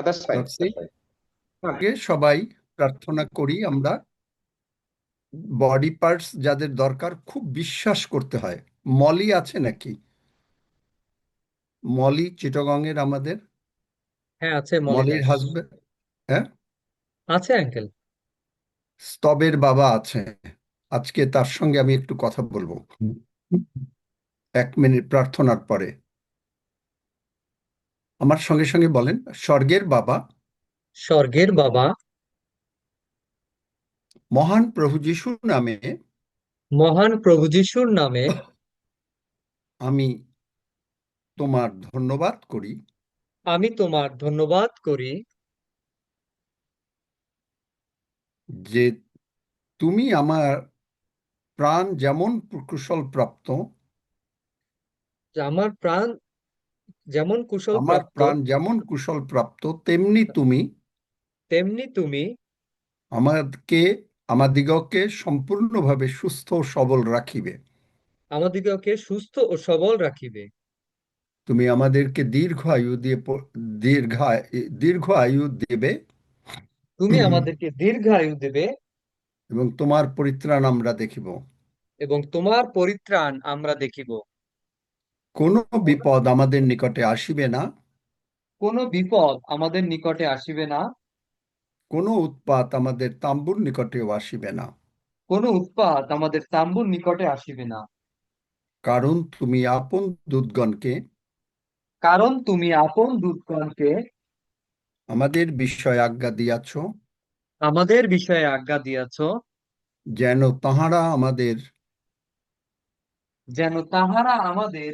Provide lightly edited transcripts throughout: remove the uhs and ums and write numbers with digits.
That's fine. রাখছি। That's fine. আগে সবাই প্রার্থনা করি আমরা। বডি পার্টস যাদের দরকার খুব বিশ্বাস করতে হয়। মলি আছে নাকি? মলি চিটাগংয়ের আমাদের হ্যাঁ, আছে মলি মলির দাস। হাজবেন্ড। হ্যাঁ, আছে আঙ্কেল। স্তবের বাবা আছে। আজকে তার সঙ্গে আমি একটু কথা বলবো 1 মিনিট প্রার্থনার পরে। আমার সঙ্গে সঙ্গে বলেন, স্বর্গের বাবা, স্বর্গের বাবা, মহান প্রভু যিশুর নামে মহান প্রভু যিশুর নামে আমি তোমার ধন্যবাদ করি আমি তোমার ধন্যবাদ করি যে তুমি আমার প্রাণ যেমন কুশল প্রাপ্ত, যে আমার প্রাণ যেমন কুশল আমার প্রাপ্ত, প্রাণ যেমন কুশল প্রাপ্ত, তেমনি তুমি তেমনি তুমি আমাকে আমাদিগকে সম্পূর্ণভাবে সুস্থ ও সবল রাখিবে। আমাদিগকে সুস্থ ও সবল রাখিবে। তুমি আমাদেরকে দীর্ঘ আয়ু দিয়ে দীর্ঘ দীর্ঘ আয়ু দেবে তুমি আমাদেরকে দীর্ঘায়ু দেবে এবং তোমার পরিত্রাণ আমরা দেখিব। এবং তোমার পরিত্রাণ আমরা দেখিব। কোনো বিপদ আমাদের নিকটে আসিবে না, কোনো বিপদ আমাদের নিকটে আসিবে না, কোনো উৎপাত আমাদের তাম্বুর নিকটেও আসিবে না। কোনো উৎপাত আমাদের তাম্বুর নিকটে আসিবে না। কারণ তুমি আপন দূতগণকে কারণ তুমি আপন দূতগণকে আমাদের বিষয়ে আজ্ঞা দিয়াছ, আমাদের বিষয়ে আজ্ঞা দিয়াছ, যেন তাহারা আমাদের যেন তাহারা আমাদের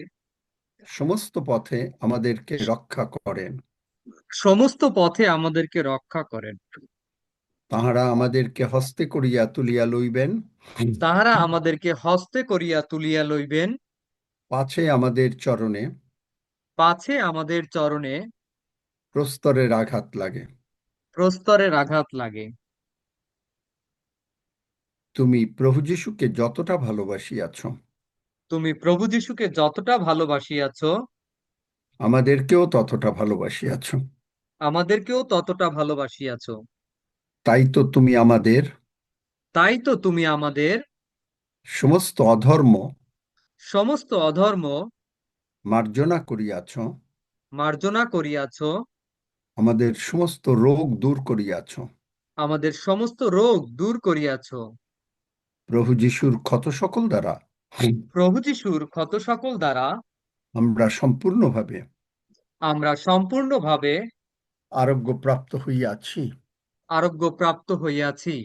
সমস্ত পথে আমাদেরকে রক্ষা করেন। সমস্ত পথে আমাদেরকে রক্ষা করেন। তাহারা আমাদেরকে হস্তে করিয়া তুলিয়া লইবেন, তাহারা আমাদেরকে হস্তে করিয়া তুলিয়া লইবেন, পাছে আমাদের চরণে পাছে আমাদের চরণে প্রস্তরের আঘাত লাগে। প্রস্তরের আঘাত লাগে। তুমি প্রভু যীশুকে যতটা ভালোবাসিয়াছ, তুমি প্রভু যিশুকে যতটা ভালোবাসিয়াছ, আমাদেরকেও ততটা ভালোবাসিয়াছ। আমাদেরকেও ততটা ভালোবাসিয়াছ। তাই তো তুমি আমাদের তাই তো তুমি আমাদের সমস্ত অধর্ম সমস্ত অধর্ম মার্জনা করিয়াছ, মার্জনা করিয়াছ, আমাদের সমস্ত রোগ দূর করিয়াছ। আমাদের সমস্ত রোগ দূর করিয়াছ। প্রভু যিশুর ক্ষত সকল দ্বারা প্রভু যিশুর ক্ষত সকল দ্বারা আমরা সম্পূর্ণভাবে আমরা সম্পূর্ণভাবে আরোগ্য প্রাপ্ত হইয়াছি। আরোগ্য প্রাপ্ত হইয়াছি।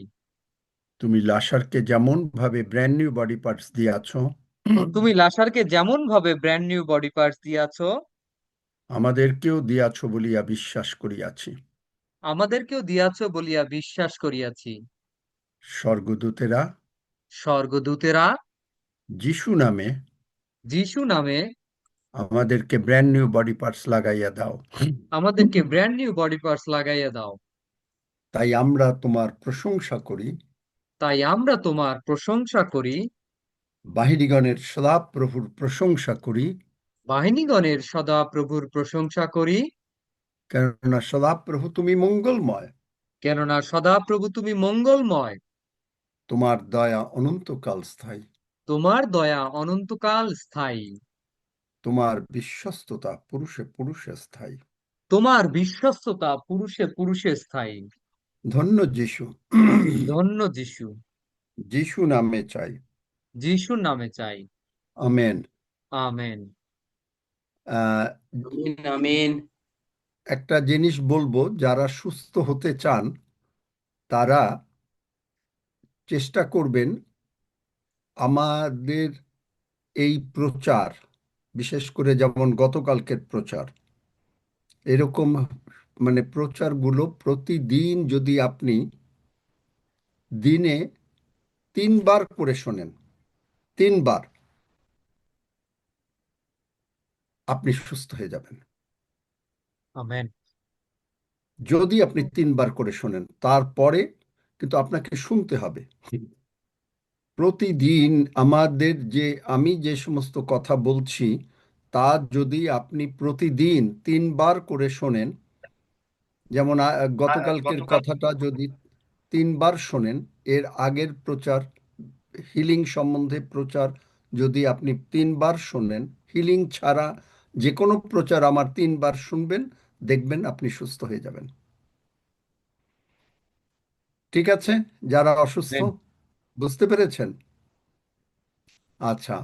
তুমি লাসারকে যেমন ভাবে ব্র্যান্ড নিউ বডি পার্টস দিয়াছ, তুমি লাসারকে যেমন ভাবে ব্র্যান্ড নিউ বডি পার্টস দিয়াছ, আমাদেরকেও দিয়াছ বলিয়া বিশ্বাস করিয়াছি। আমাদেরকেও দিয়াছ বলিয়া বিশ্বাস করিয়াছি। স্বর্গদূতেরা স্বর্গদূতেরা যিশু নামে যিশু নামে আমাদেরকে ব্র্যান্ড নিউ বডি পার্টস লাগাইয়া দাও। আমাদেরকে ব্র্যান্ড নিউ বডি পার্টস লাগাইয়া দাও। তাই আমরা তোমার প্রশংসা করি, তাই আমরা তোমার প্রশংসা করি, বাহিনীগণের সদাপ্রভুর প্রশংসা করি, বাহিনীগণের সদা প্রভুর প্রশংসা করি, কেননা সদাপ্রভু তুমি মঙ্গলময়। কেননা সদা প্রভু তুমি মঙ্গলময়। তোমার দয়া অনন্তকাল স্থায়ী, তোমার দয়া অনন্তকাল স্থায়ী, তোমার বিশ্বস্ততা পুরুষে পুরুষে স্থায়ী। তোমার বিশ্বস্ততা পুরুষে পুরুষে স্থায়ী। ধন্য যিশু। ধন্য যিশু। যিশু নামে চাই। যিশুর নামে চাই। আমেন। আমেন। আহ, আমিন আমিন। একটা জিনিস বলবো, যারা সুস্থ হতে চান তারা চেষ্টা করবেন আমাদের এই প্রচার, বিশেষ করে যেমন গতকালকের প্রচার, এরকম মানে প্রচারগুলো প্রতিদিন যদি আপনি দিনে 3 বার করে শোনেন, 3 বার, আপনি সুস্থ হয়ে যাবেন। আমেন। যদি আপনি 3 বার করে শোনেন, তারপরে কিন্তু আপনাকে শুনতে হবে প্রতিদিন। আমি যে সমস্ত কথা বলছি তা যদি আপনি প্রতিদিন 3 বার করে শোনেন, যেমন গতকালকের কথাটা যদি 3 বার শোনেন, এর আগের প্রচার, হিলিং সম্বন্ধে প্রচার যদি আপনি 3 বার শোনেন, হিলিং ছাড়া যে কোনো প্রচার আমার 3 বার শুনবেন, দেখবেন আপনি সুস্থ হয়ে যাবেন। ঠিক আছে? যারা অসুস্থ, হ্যাঁ, বুঝতে পেরেছেন? আচ্ছা,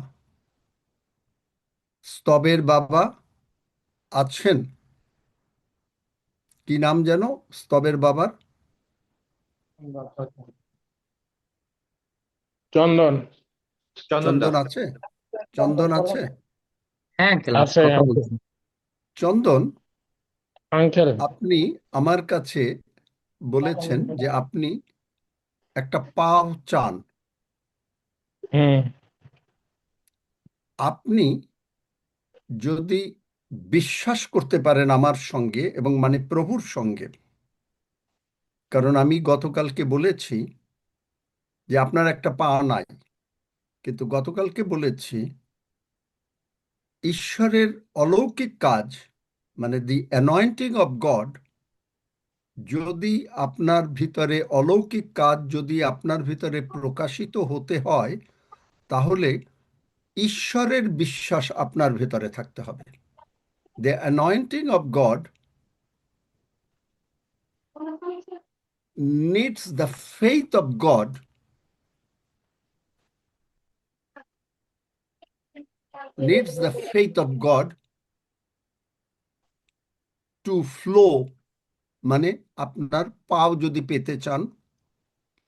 স্তবের বাবা আছেন? কি নাম যেন স্তবের বাবার? চন্দন চন্দন দা। চন্দন আছে? চন্দন আছে? হ্যাঁ আঙ্কেল, আছে কথা আঙ্কেল। বলছি। চন্দন, আঙ্কেল আপনি আমার কাছে বলেছেন যে আপনি একটা পাও চান। হুম আপনি যদি বিশ্বাস করতে পারেন আমার সঙ্গে, এবং মানে প্রভুর সঙ্গে, কারণ আমি গতকালকে বলেছি যে আপনার একটা পা নাই, কিন্তু গতকালকে বলেছি ঈশ্বরের অলৌকিক কাজ, মানে দি অ্যানয়েন্টিং অফ গড, যদি আপনার ভিতরে অলৌকিক কাজ যদি আপনার ভিতরে প্রকাশিত হতে হয়, তাহলে ঈশ্বরের বিশ্বাস আপনার ভিতরে থাকতে হবে। The anointing of God needs the faith of God, needs the faith of God to flow, মানে আপনার পাও যদি পেতে চান,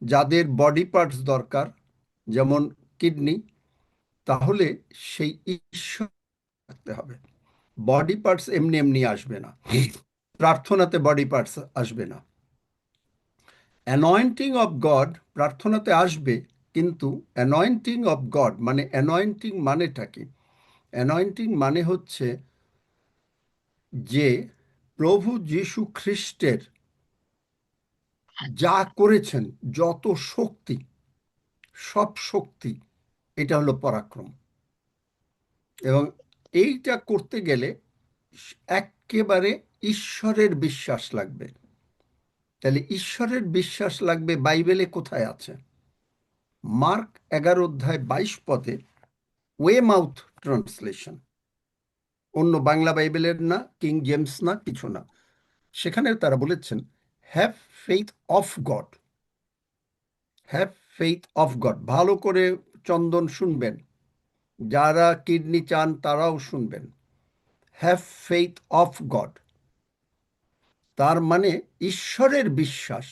যাদের বডি পার্টস দরকার, যেমন কিডনি, তাহলে সেই ঈশ্বর থাকতে হবে। বডি পার্টস এমনি এমনি আসবে না, প্রার্থনাতে বডি পার্টস আসবে না। অ্যানয়েন্টিং অফ গড প্রার্থনাতে আসবে, কিন্তু অ্যানয়েন্টিং অফ গড মানে অ্যানয়েন্টিং মানেটা কি? অ্যানয়েন্টিং মানে হচ্ছে যে প্রভু যীশু খ্রিস্টের যা করেছেন, যত শক্তি, সব শক্তি, এটা হলো পরাক্রম। এবং এইটা করতে গেলে একেবারে ঈশ্বরের বিশ্বাস লাগবে। তাহলে ঈশ্বরের বিশ্বাস লাগবে বাইবেলে কোথায় আছে? মার্ক 11 অধ্যায় 22 পদে, ওয়ে মাউথ ট্রান্সলেশন, অন্য বাংলা বাইবেলের না, কিং জেমস না, কিছু না, সেখানে তারা বলেছেন have faith of god. Have faith of god, ভালো করে চন্দন শুনবেন, যারা কিডনি চান তারাও শুনবেন। হ্যাভ ফেইথ অফ গড, তার মানে ঈশ্বরের বিশ্বাস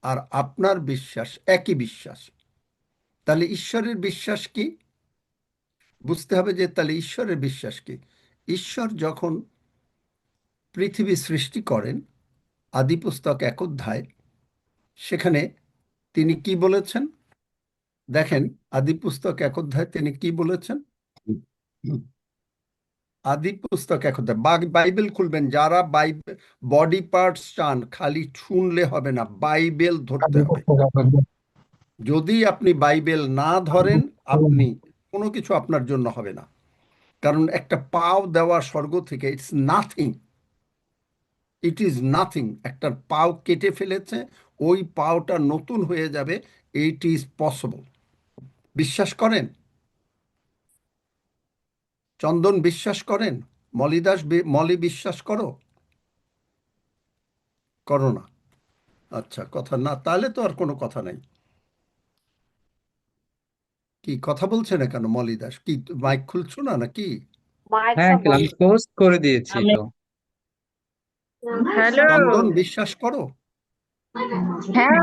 আর আপনার বিশ্বাস একই বিশ্বাস। তাহলে ঈশ্বরের বিশ্বাস কি? বুঝতে হবে যে তাহলে ঈশ্বরের বিশ্বাস কি। ঈশ্বর যখন পৃথিবী সৃষ্টি করেন, আদি পুস্তক 1 অধ্যায়, সেখানে তিনি কি বলেছেন দেখেন। আদি পুস্তক 1 অধ্যায় তিনি কি বলেছেন? আদি পুস্তক 1 অধ্যায়, বাইবেল খুলবেন, যারা বাইবেল বডি পার্টস চান, খালি শুনলে হবে না, বাইবেল ধরতে হবে। যদি আপনি বাইবেল না ধরেন, আপনি কোনো কিছু আপনার জন্য হবে না। কারণ একটা পাও দেওয়া স্বর্গ থেকে, it's nothing, it is nothing. একটা পাও কেটে ফেলেছে, ওই পাওটা নতুন হয়ে যাবে, ইট ইজ পসিবল। বিশ্বাস করেন? চন্দন বিশ্বাস করেন? মলিদাস মলি বিশ্বাস করো? করো না? আচ্ছা, কথা না, তাহলে তো আর কোনো কথা নাই। কি কথা বলছে না কেন মলিদাস? কি মাইক খুলছো না নাকি? হ্যাঁ আঙ্কেল, আমি পোস্ট করে দিয়েছি তো। হ্যালো। চন্দন বিশ্বাস করো? হ্যাঁ,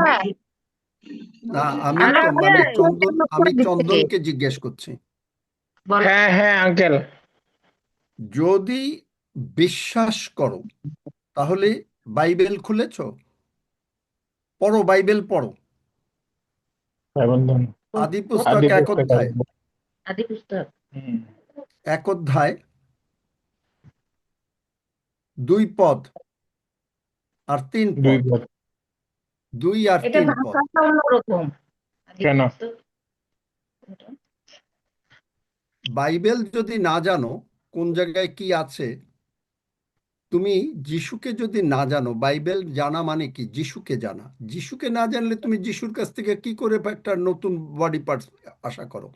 না, আমি হ্যালো তো মানে আঙ্কেল, চন্দন, আমি দিক থেকে চন্দনকে জিজ্ঞেস করছি। হ্যাঁ হ্যাঁ আঙ্কেল। যদি বিশ্বাস করো, তাহলে বাইবেল খুলেছো? পড়ো, বাইবেল পড়ো। হ্যাঁ বন্ধন। আদি পুস্তক আদি এক পুস্তক অধ্যায় আদি পুস্তক। হুম, 1 অধ্যায় 2 পদ আর 3 পদ, দুই পদ। 2 আর এটা 3 পদ। ভাষাটা অন্যরকম। আদি কেন? পুস্তক। বাইবেল যদি না জানো কোন জায়গায় কি আছে, তুমি যিশুকে যদি না জানো, বাইবেল জানা মানে কি? যিশুকে জানা। যিশুকে না জানলে তুমি যিশুর কাছ থেকে কি করে একটা নতুন বডি পার্টস আশা করো?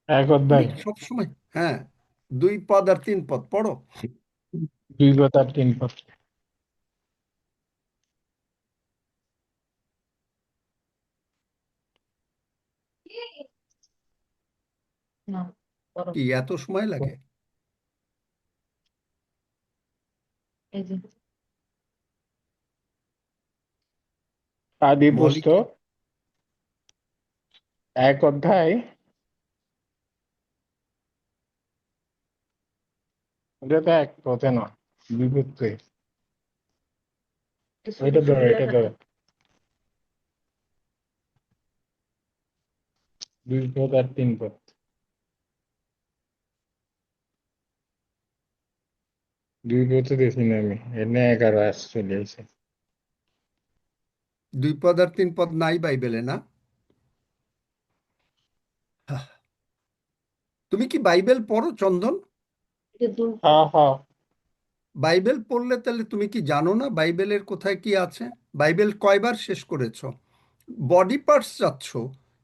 এক তুমি অধ্যায়, সবসময়, হ্যাঁ, 2 পদ আর 3 পদ পড়ো। 2 পদ আর 3 পদ। না, করো। কি এত সময় লাগে? এই যে আদি মলি পুস্তক 1 অধ্যায়, এটা তো 1 পদে না, 2 পদে। ছবি এটা ধরো, ছবি এটা লেখাটা। ধরো, 2 পদ আর 3 পদ। 2 পদে দেখি না আমি, এনে 11 চলে আসে। 2 পদ আর 3 পদ নাই বাইবেলে, না? হাহ। তুমি কি বাইবেল পড়ো, চন্দন? এটা দু হ্যাঁ হ্যাঁ, বাইবেল পড়লে তাহলে তুমি কি জানো না বাইবেলের কোথায় কি আছে? বাইবেল কয়বার শেষ করেছো? বডি পার্টস যাচ্ছ,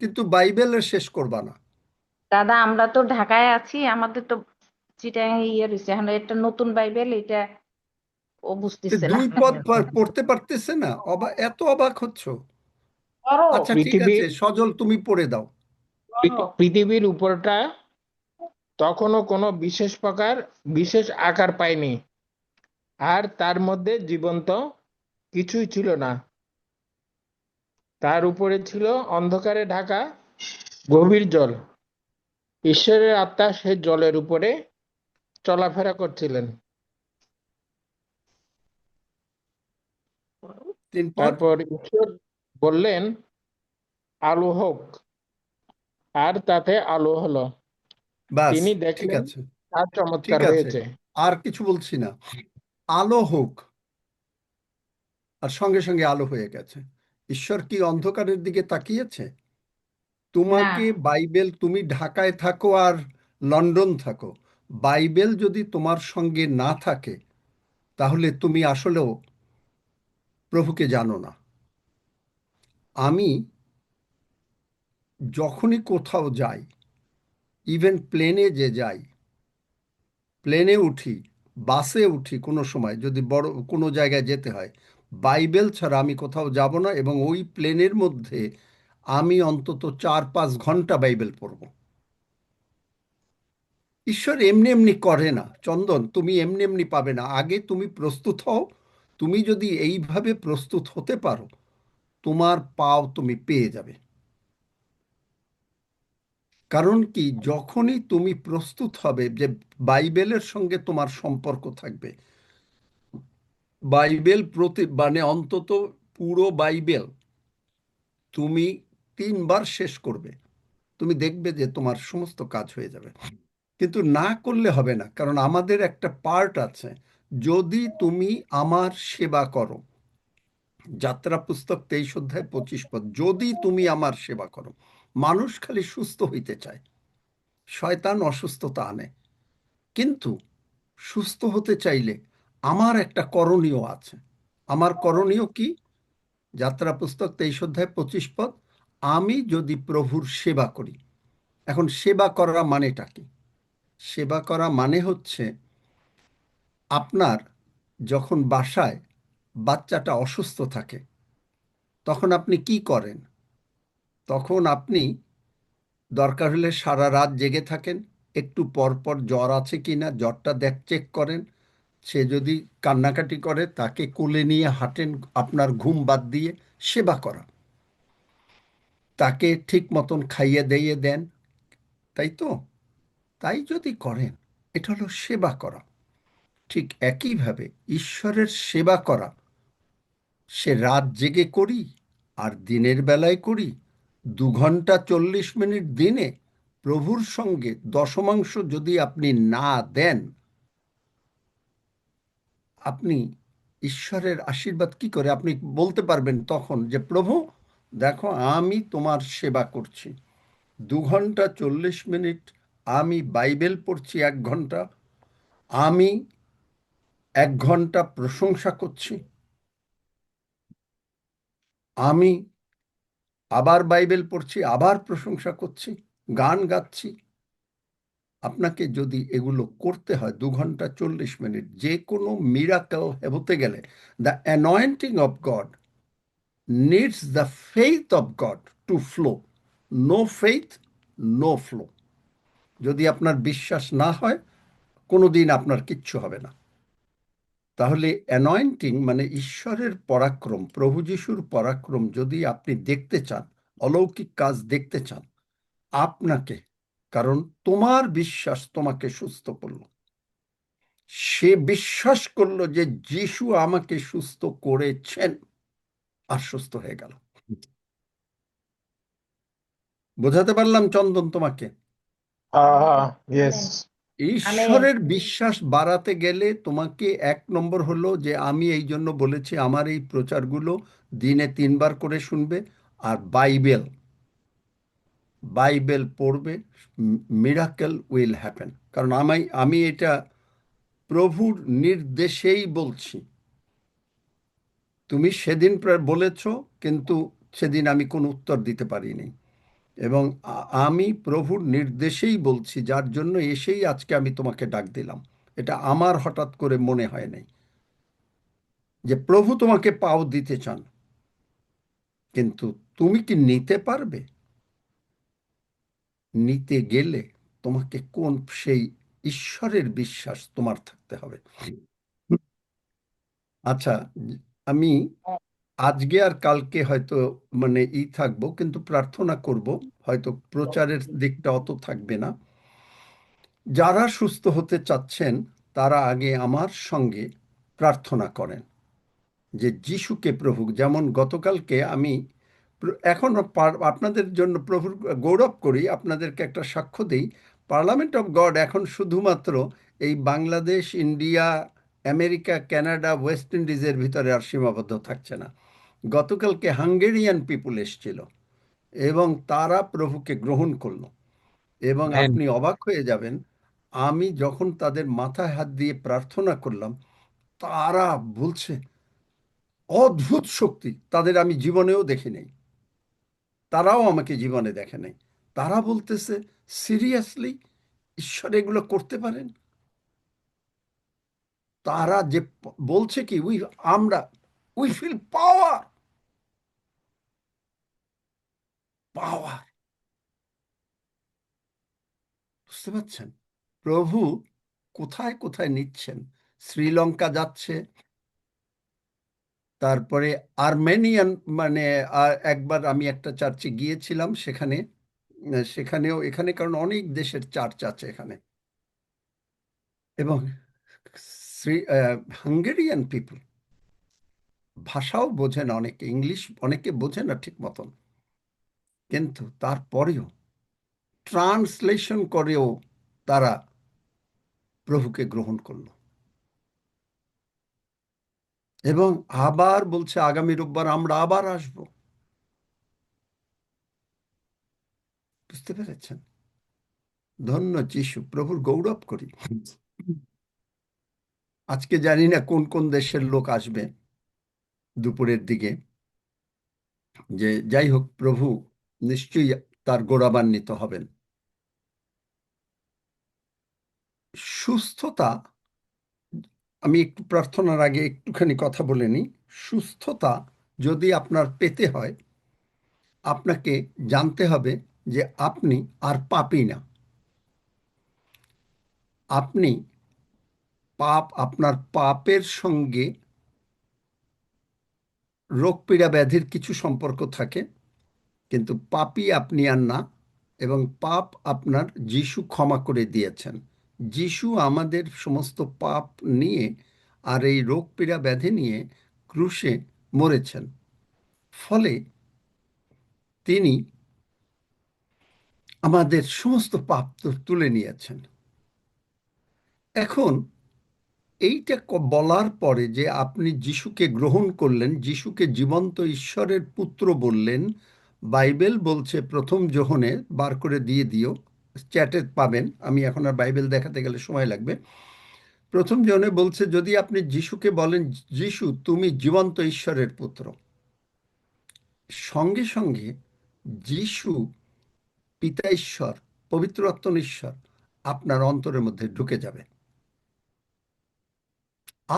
কিন্তু বাইবেলের শেষ করবা না। দাদা, আমরা তো ঢাকায় আছি, আমাদের তো চিটাগাং ইয়ে রয়েছে, এখন একটা নতুন বাইবেল, এটা ও তো বুঝতেছে না। 2 পদ পড়তে পারতেছে না, এত অবাক হচ্ছ? করো আচ্ছা ঠিক আছে, পৃথিবীর সজল তুমি পড়ে দাও। করো। পৃথিবীর উপরটা তখনও কোনো বিশেষ আকার পায়নি, আর তার মধ্যে জীবন্ত কিছুই ছিল না। তার উপরে ছিল অন্ধকারে ঢাকা গভীর জল। ঈশ্বরের আত্মা সেই জলের উপরে চলাফেরা করছিলেন। 3 পদ। তারপর ঈশ্বর বললেন, আলো হোক, আর তাতে আলো হলো। বাস, তিনি ঠিক দেখলেন আছে, আর ঠিক চমৎকার আছে, হয়েছে। আর কিছু বলছি না। আলো হোক, আর সঙ্গে সঙ্গে আলো হয়ে গেছে। ঈশ্বর কি অন্ধকারের দিকে তাকিয়েছে? না, তোমাকে বাইবেল, তুমি ঢাকায় থাকো আর লন্ডন থাকো, বাইবেল যদি তোমার সঙ্গে না থাকে, তাহলে তুমি আসলেও প্রভুকে জানো না। আমি যখনই কোথাও যাই, ইভেন প্লেনে যে যাই, প্লেনে উঠি, বাসে উঠি, কোনো সময় যদি বড় কোনো জায়গায় যেতে হয়, বাইবেল ছাড়া আমি কোথাও যাব না, এবং ওই প্লেনের মধ্যে আমি অন্তত 4-5 ঘন্টা বাইবেল পড়ব। ঈশ্বর এমনি এমনি করে না, চন্দন, তুমি এমনি এমনি পাবে না। আগে তুমি প্রস্তুত হও। তুমি যদি এইভাবে প্রস্তুত হতে পারো, তোমার পাও তুমি পেয়ে যাবে। কারণ কি, যখনই তুমি প্রস্তুত হবে যে বাইবেলের সঙ্গে তোমার সম্পর্ক থাকবে, বাইবেল প্রতি মানে অন্তত পুরো বাইবেল তুমি 3 বার শেষ করবে, তুমি দেখবে যে তোমার সমস্ত কাজ হয়ে যাবে। কিন্তু না করলে হবে না, কারণ আমাদের একটা পার্ট আছে। যদি তুমি আমার সেবা করো, যাত্রা পুস্তক 23 অধ্যায় 25 পদ, যদি তুমি আমার সেবা করো। মানুষ খালি সুস্থ হইতে চায়, শয়তান অসুস্থতা আনে, কিন্তু সুস্থ হতে চাইলে আমার একটা করণীয় আছে। আমার করণীয় কি? যাত্রা পুস্তক 23 অধ্যায় 25 পদ, আমি যদি প্রভুর সেবা করি। এখন সেবা করা মানেটা কি? সেবা করা মানে হচ্ছে, আপনার যখন বাসায় বাচ্চাটা অসুস্থ থাকে, তখন আপনি কি করেন? তখন আপনি দরকার হলে সারা রাত জেগে থাকেন, একটু পর পর জ্বর আছে কিনা জ্বরটা চেক করেন। সে যদি কান্নাকাটি করে, তাকে কোলে নিয়ে হাঁটেন, আপনার ঘুম বাদ দিয়ে। সেবা করা, তাকে ঠিক মতন খাইয়ে দাইয়ে দেন, তাই তো? তাই যদি করেন, এটা হলো সেবা করা। ঠিক একইভাবে ঈশ্বরের সেবা করা, সে রাত জেগে করি আর দিনের বেলায় করি, 2 ঘন্টা 40 মিনিট দিনে প্রভুর সঙ্গে দশমাংশ যদি আপনি না দেন, আপনি ঈশ্বরের আশীর্বাদ কি করে আপনি বলতে পারবেন তখন যে, প্রভু দেখো, আমি তোমার সেবা করছি, 2 ঘন্টা 40 মিনিট আমি বাইবেল পড়ছি, 1 ঘন্টা আমি 1 ঘন্টা প্রশংসা করছি, আমি আবার বাইবেল পড়ছি, আবার প্রশংসা করছি, গান গাচ্ছি। আপনাকে যদি এগুলো করতে হয় 2 ঘন্টা 40 মিনিট, যে কোনো মিরাকেল হতে গেলে the anointing of God needs the faith of God to flow. No faith, no flow. যদি আপনার বিশ্বাস না হয়, কোনোদিন আপনার কিচ্ছু হবে না। তাহলে অ্যানয়েন্টিং মানে ঈশ্বরের পরাক্রম, প্রভু যিশুর পরাক্রম যদি আপনি দেখতে চান, অলৌকিক কাজ দেখতে চান, আপনাকে, কারণ তোমার বিশ্বাস তোমাকে সুস্থ করলো। সে বিশ্বাস করলো যে যিশু আমাকে সুস্থ করেছেন, আর সুস্থ হয়ে গেল। বোঝাতে পারলাম চন্দন তোমাকে? ইয়েস। ঈশ্বরের বিশ্বাস বাড়াতে গেলে তোমাকে 1 নম্বর হলো যে আমি এই জন্য বলেছি আমার এই প্রচারগুলো দিনে 3 বার করে শুনবে, আর বাইবেল বাইবেল পড়বে। Miracle will happen. কারণ আমি এটা প্রভুর নির্দেশেই বলছি। তুমি সেদিন বলেছ, কিন্তু সেদিন আমি কোনো উত্তর দিতে পারিনি, এবং আমি প্রভুর নির্দেশেই বলছি, যার জন্য এসেই আজকে আমি তোমাকে ডাক দিলাম। এটা আমার হঠাৎ করে মনে হয় নাই যে প্রভু তোমাকে পাও দিতে চান, কিন্তু তুমি কি নিতে পারবে? নিতে গেলে তোমাকে কোন সেই ঈশ্বরের বিশ্বাস তোমার থাকতে হবে। আচ্ছা, আমি আজকে আর কালকে হয়তো মানে থাকবো, কিন্তু প্রার্থনা করব। হয়তো প্রচারের দিকটা অত থাকবে না। যারা সুস্থ হতে চাচ্ছেন তারা আগে আমার সঙ্গে প্রার্থনা করেন যে যিশুকে প্রভু, যেমন গতকালকে আমি এখন আপনাদের জন্য প্রভুর গৌরব করি, আপনাদেরকে একটা সাক্ষ্য দিই। পার্লামেন্ট অফ গড এখন শুধুমাত্র এই Bangladesh, India, America, Canada, West ইন্ডিজের ভিতরে আর সীমাবদ্ধ থাকছে না। গতকালকে হাঙ্গেরিয়ান পিপুল এসেছিল এবং তারা প্রভুকে গ্রহণ করলো, এবং Amen. আপনি অবাক হয়ে যাবেন, আমি যখন তাদের মাথায় হাত দিয়ে প্রার্থনা করলাম, তারা বলছে অদ্ভুত শক্তি, তাদের আমি জীবনেও দেখি নাই, তারাও আমাকে জীবনে দেখে নাই। তারা বলতেছে সিরিয়াসলি ঈশ্বর এগুলো করতে পারেন। তারা যে বলছে কি আমরা উই ফিল পাওয়ার, পাওয়ার। বুঝতে পারছেন প্রভু কোথায় কোথায় নিচ্ছেন? শ্রীলঙ্কা যাচ্ছে, তারপরে আর্মেনিয়ান মানে একবার আমি একটা চার্চে গিয়েছিলাম, সেখানেও এখানে, কারণ অনেক দেশের চার্চ আছে এখানে, এবং হাঙ্গেরিয়ান পিপল ভাষাও বোঝে না, অনেকে ইংলিশ অনেকে বোঝে না ঠিক মতন, কিন্তু তারপরেও ট্রান্সলেশন করেও তারা প্রভুকে গ্রহণ করলো, এবং আবার বলছে আগামী রোববার আমরা আবার আসব। বুঝতে পেরেছেন? ধন্য যিশু, প্রভুর গৌরব করি। আজকে জানি না কোন কোন দেশের লোক আসবে দুপুরের দিকে, যে যাই হোক প্রভু নিশ্চয়ই তার গৌরবান্বিত হবেন। সুস্থতা, আমি একটু প্রার্থনার আগে একটুখানি কথা বলে নিই। সুস্থতা যদি আপনার পেতে হয়, আপনাকে জানতে হবে যে আপনি আর পাপী না। আপনি আপনার পাপের সঙ্গে রোগ পীড়া ব্যাধির কিছু সম্পর্ক থাকে, কিন্তু পাপী আপনি আর না, এবং পাপ আপনার যিশু ক্ষমা করে দিয়েছেন। যিশু আমাদের সমস্ত পাপ নিয়ে আর এই রোগ পীড়া ব্যাধি নিয়ে ক্রুশে মরেছেন, ফলে তিনি আমাদের সমস্ত পাপ তুলে নিয়েছেন। এখন এইটা বলার পরে যে আপনি যিশুকে গ্রহণ করলেন, যিশুকে জীবন্ত ঈশ্বরের পুত্র বললেন, বাইবেল বলছে প্রথম যোহনে, বার করে দিয়ে দিও, চ্যাটে পাবেন, আমি এখন আর বাইবেল দেখাতে গেলে সময় লাগবে। প্রথম জনে বলছে যদি আপনি যিশুকে বলেন, যিশু তুমি জীবন্ত ঈশ্বরের পুত্র, সঙ্গে সঙ্গে যিশু পিতা ঈশ্বর, পবিত্র আত্মা ঈশ্বর আপনার অন্তরের মধ্যে ঢুকে যাবে।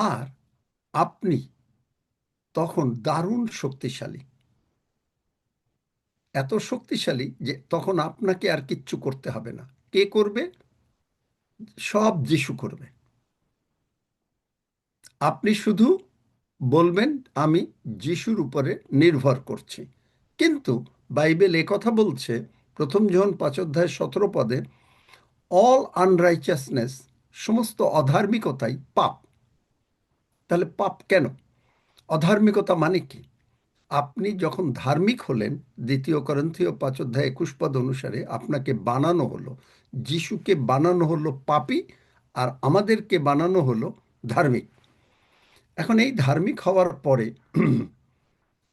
আর আপনি তখন দারুণ শক্তিশালী, এত শক্তিশালী যে তখন আপনাকে আর কিচ্ছু করতে হবে না। কে করবে? সব যিশু করবে। আপনি শুধু বলবেন আমি যিশুর উপরে নির্ভর করছি। কিন্তু বাইবেল কথা বলছে, প্রথম যোহন 5:17 অল আনরাইচাসনেস, সমস্ত অধার্মিকতাই পাপ। তাহলে পাপ কেন? অধার্মিকতা মানে কি? আপনি যখন ধার্মিক হলেন, 2 করন্থীয় 5:21 অনুসারে আপনাকে বানানো হলো, যিশুকে বানানো হলো পাপী, আর আমাদেরকে বানানো হলো ধার্মিক। এখন এই ধার্মিক হওয়ার পরে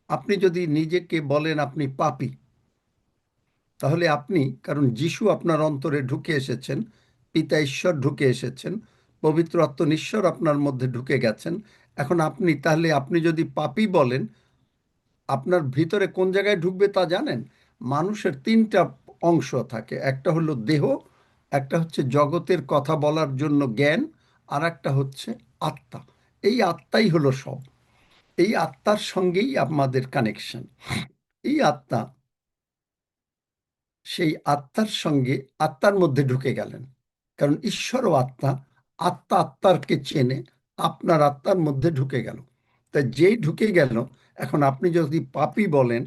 আপনি যদি নিজেকে বলেন আপনি পাপী, তাহলে আপনি, কারণ যিশু আপনার অন্তরে ঢুকে এসেছেন, পিতা ঈশ্বর ঢুকে এসেছেন, পবিত্র আত্মা ঈশ্বর আপনার মধ্যে ঢুকে গেছেন, এখন তাহলে আপনি যদি পাপী বলেন, আপনার ভিতরে কোন জায়গায় ঢুকবে তা জানেন? মানুষের 3টা অংশ থাকে, একটা হলো দেহ, একটা হচ্ছে জগতের কথা বলার জন্য জ্ঞান, আর একটা হচ্ছে আত্মা। এই আত্মাই হলো সব। এই আত্মার সঙ্গেই আমাদের কানেকশন। এই আত্মা, সেই আত্মার সঙ্গে আত্মার মধ্যে ঢুকে গেলেন, কারণ ঈশ্বর ও আত্মা, আত্মা আত্মারকে চেনে, আপনার আত্মার মধ্যে ঢুকে গেল। তাই যেই ঢুকে গেল, এখন আপনি যদি পাপী বলেন,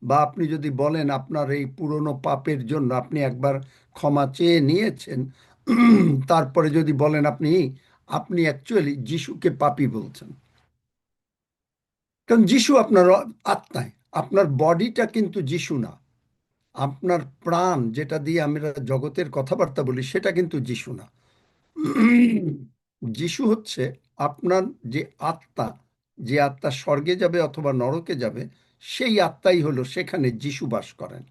বা আপনি যদি বলেন আপনার এই পুরনো পাপের জন্য আপনি একবার ক্ষমা চেয়ে নিয়েছেন, তারপরে যদি বলেন আপনি আপনি অ্যাকচুয়ালি যিশুকে পাপী বলছেন। কারণ যিশু আপনার আত্মায়, আপনার বডিটা কিন্তু যিশু না। আপনার প্রাণ, যেটা দিয়ে আমরা জগতের কথাবার্তা বলি, সেটা কিন্তু যিশু না। যিশু হচ্ছে আপনার যে আত্মা, যে আত্মা স্বর্গে যাবে অথবা নরকে যাবে, সেই আত্মাই হলো, সেখানে যিশু বাস করেন।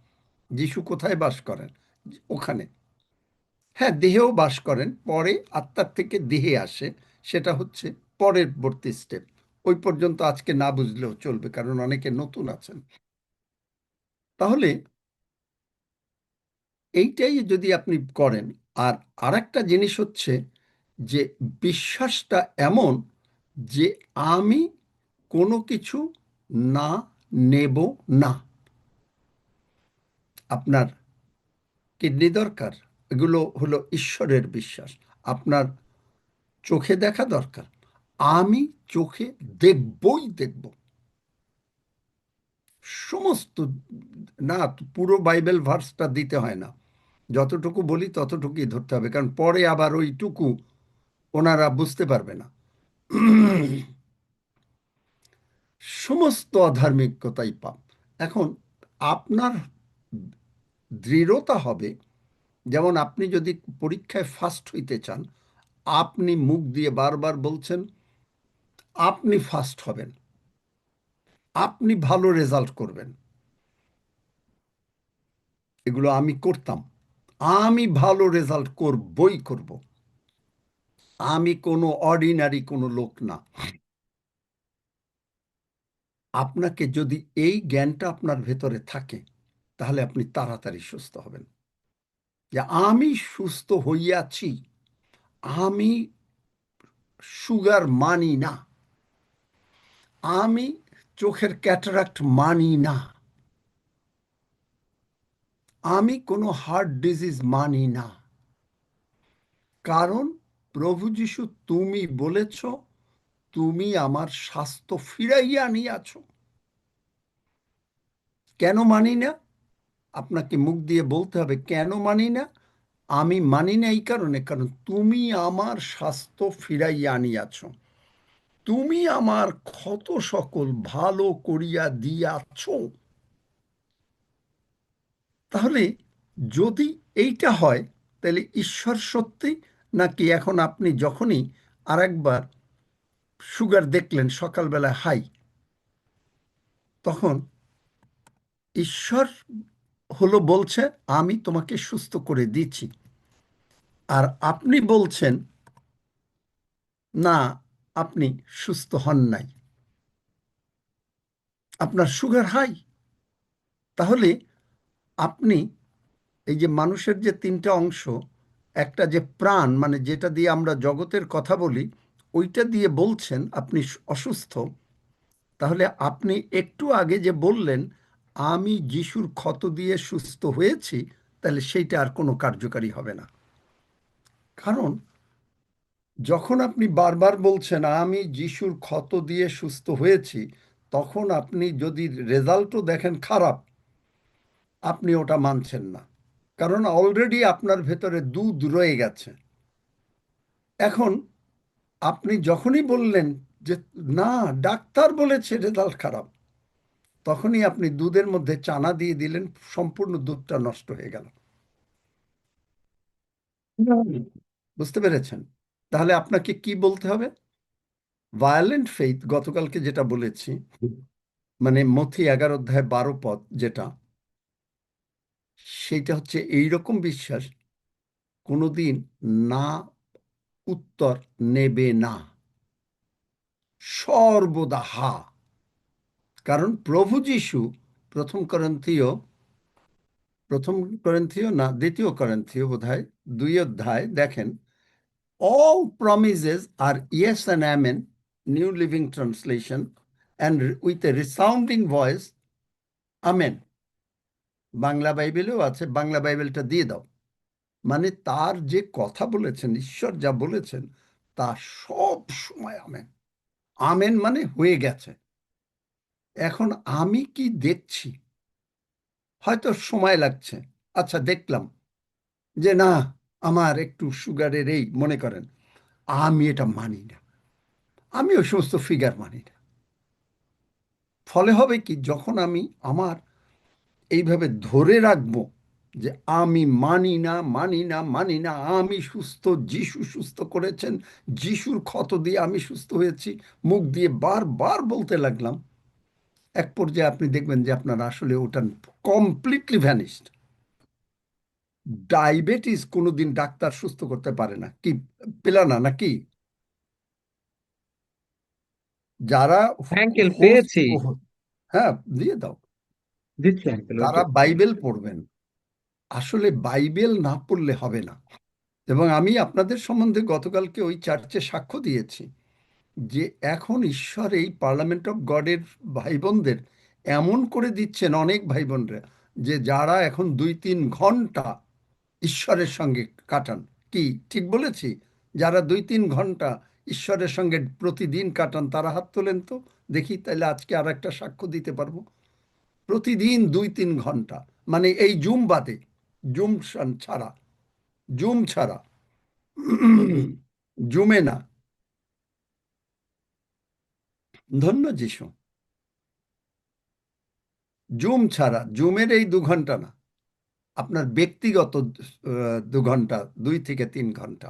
যিশু কোথায় বাস করেন? ওখানে। হ্যাঁ, দেহেও বাস করেন, পরে আত্মার থেকে দেহে আসে, সেটা হচ্ছে পরবর্তী স্টেপ। ওই পর্যন্ত আজকে না বুঝলেও চলবে, কারণ অনেকে নতুন আছেন। তাহলে এইটাই যদি আপনি করেন। আর আরেকটা জিনিস হচ্ছে যে বিশ্বাসটা এমন যে আমি কোনো কিছু না নেব না। আপনার কিডনি দরকার, এগুলো হলো ঈশ্বরের বিশ্বাস। আপনার চোখে দেখা দরকার, আমি চোখে দেখবই দেখব। সমস্ত, না পুরো বাইবেল ভার্সটা দিতে হয় না, যতটুকু বলি ততটুকুই ধরতে হবে, কারণ পরে আবার ওইটুকু ওনারা বুঝতে পারবে না। সমস্ত অধার্মিকতাই পাপ। এখন আপনার দৃঢ়তা হবে, যেমন আপনি যদি পরীক্ষায় ফার্স্ট হইতে চান, আপনি মুখ দিয়ে বারবার বলছেন আপনি ফার্স্ট হবেন, আপনি ভালো রেজাল্ট করবেন। এগুলো আমি করতাম, আমি ভালো রেজাল্ট করবই করব, আমি কোনো অর্ডিনারি কোনো লোক না। আপনাকে যদি এই জ্ঞানটা আপনার ভেতরে থাকে, তাহলে আপনি তাড়াতাড়ি সুস্থ হবেন। যে আমি সুস্থ হইয়াছি, আমি সুগার মানি না, আমি চোখের ক্যাটারাক্ট মানি না, আমি কোনো হার্ট ডিজিজ মানি না। কারণ প্রভু যিশু তুমি বলেছ তুমি আমার স্বাস্থ্য ফিরাইয়া আনিয়াছ। কেন মানি না? আপনাকে মুখ দিয়ে বলতে হবে কেন মানি না। আমি মানি না এই কারণে, কারণ তুমি আমার স্বাস্থ্য ফিরাইয়া আনিয়াছ, তুমি আমার ক্ষত সকল ভালো করিয়া দিয়াছ। তাহলে যদি এইটা হয়, তাহলে ঈশ্বর সত্যি, নাকি এখন আপনি যখনই আরেকবার সুগার দেখলেন সকালবেলা হাই, তখন ঈশ্বর হলো বলছে আমি তোমাকে সুস্থ করে দিচ্ছি, আর আপনি বলছেন না, আপনি সুস্থ হন নাই, আপনার সুগার হাই, তাহলে আপনি এই যে মানুষের যে তিনটা অংশ, একটা যে প্রাণ, মানে যেটা দিয়ে আমরা জগতের কথা বলি, ওইটা দিয়ে বলছেন আপনি অসুস্থ। তাহলে আপনি একটু আগে যে বললেন আমি যিশুর ক্ষত দিয়ে সুস্থ হয়েছি, তাহলে সেইটা আর কোনো কার্যকারী হবে না। কারণ যখন আপনি বারবার বলছেন আমি যিশুর ক্ষত দিয়ে সুস্থ হয়েছি, তখন আপনি যদি রেজাল্টও দেখেন খারাপ, আপনি ওটা মানছেন না, কারণ অলরেডি আপনার ভেতরে দুধ রয়ে গেছে। এখন আপনি যখনই বললেন যে না, ডাক্তার বলেছে রেজাল্ট খারাপ, তখনই আপনি দুধের মধ্যে চানা দিয়ে দিলেন, সম্পূর্ণ দুধটা নষ্ট হয়ে গেল। বুঝতে পেরেছেন? তাহলে আপনাকে কি বলতে হবে? ভায়োলেন্ট ফেইথ, গতকালকে যেটা বলেছি, মানে মথি 11 অধ্যায় 12 পদ, যেটা সেইটা হচ্ছে এইরকম বিশ্বাস কোনোদিন না উত্তর নেবে না, সর্বদা হা। কারণ প্রভু যিশু প্রথম করিন্থীয় না, 2 করিন্থীয় বোধহয় 2 অধ্যায় দেখেন, all promises are yes and amen, New Living Translation, and with a resounding voice, amen. Bangla বাইবেলেও আছে, বাংলা বাইবেলটা দিয়ে দাও। মানে তার যে কথা বলেছেন, ঈশ্বর যা বলেছেন, তা সব সময় আমেন। আমেন মানে হয়ে গেছে। এখন আমি কি দেখছি? হয়তো সময় লাগছে, আচ্ছা দেখলাম যে না, আমার একটু সুগারের এই, মনে করেন, আমি এটা মানি না, আমি ওই সমস্ত ফিগার মানি না। ফলে হবে কি, যখন আমি আমার এইভাবে ধরে রাখবো যে আমি মানি না, মানি না, মানি না, আমি সুস্থ, যিশু সুস্থ করেছেন, যিশুর ক্ষত দিয়ে আমি সুস্থ হয়েছি, মুখ দিয়ে বারবার বলতে লাগলাম, এক পর্যায়ে আপনি দেখবেন যে আপনার আসলে ওটা কমপ্লিটলি ভ্যানিশড। ডায়াবেটিস কোনোদিন ডাক্তার সুস্থ করতে পারে না, কি পেলা না নাকি? যারা আঙ্কেল হোস্ট, পেয়েছি, হ্যাঁ দিয়ে দাও, দিচ্ছি আঙ্কেল, তারা ওইটাই। বাইবেল পড়বেন। আসলে বাইবেল না পড়লে হবে না। এবং আমি আপনাদের সম্বন্ধে গতকালকে ওই চার্চে সাক্ষ্য দিয়েছি যে এখন ঈশ্বর এই পার্লামেন্ট অফ গডের ভাই বোনদের এমন করে দিচ্ছেন, অনেক ভাই বোনরা, যে যারা এখন 2-3 ঘন্টা ঈশ্বরের সঙ্গে কাটান। কি ঠিক বলেছি? যারা 2-3 ঘন্টা ঈশ্বরের সঙ্গে প্রতিদিন কাটান, তারা হাত তোলেন তো দেখি, তাহলে আজকে আর একটা সাক্ষ্য দিতে পারবো। প্রতিদিন 2-3 ঘন্টা, মানে এই জুম বাদে, জুম ছাড়া, জুম ছাড়া, জুমে না, ধন্য যিশু, জুম ছাড়া, জুমের এই 2 ঘন্টা না, আপনার ব্যক্তিগত 2 ঘন্টা, 2 থেকে 3 ঘন্টা।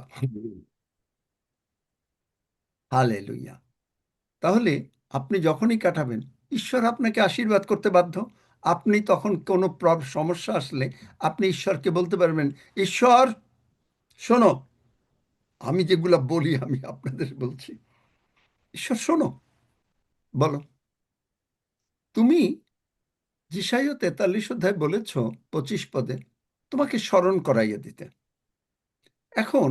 হালেলুয়া। তাহলে আপনি যখনই কাটাবেন, ঈশ্বর আপনাকে আশীর্বাদ করতে বাধ্য। আপনি তখন কোনো সমস্যা আসলে আপনি ঈশ্বরকে বলতে পারবেন, ঈশ্বর শোনো, আমি যেগুলা বলি আমি আপনাদের বলছি, ঈশ্বর শোনো, বলো, তুমি যিশাইয়া 43 অধ্যায় বলেছ 25 পদে, তোমাকে স্মরণ করাইয়া দিতে। এখন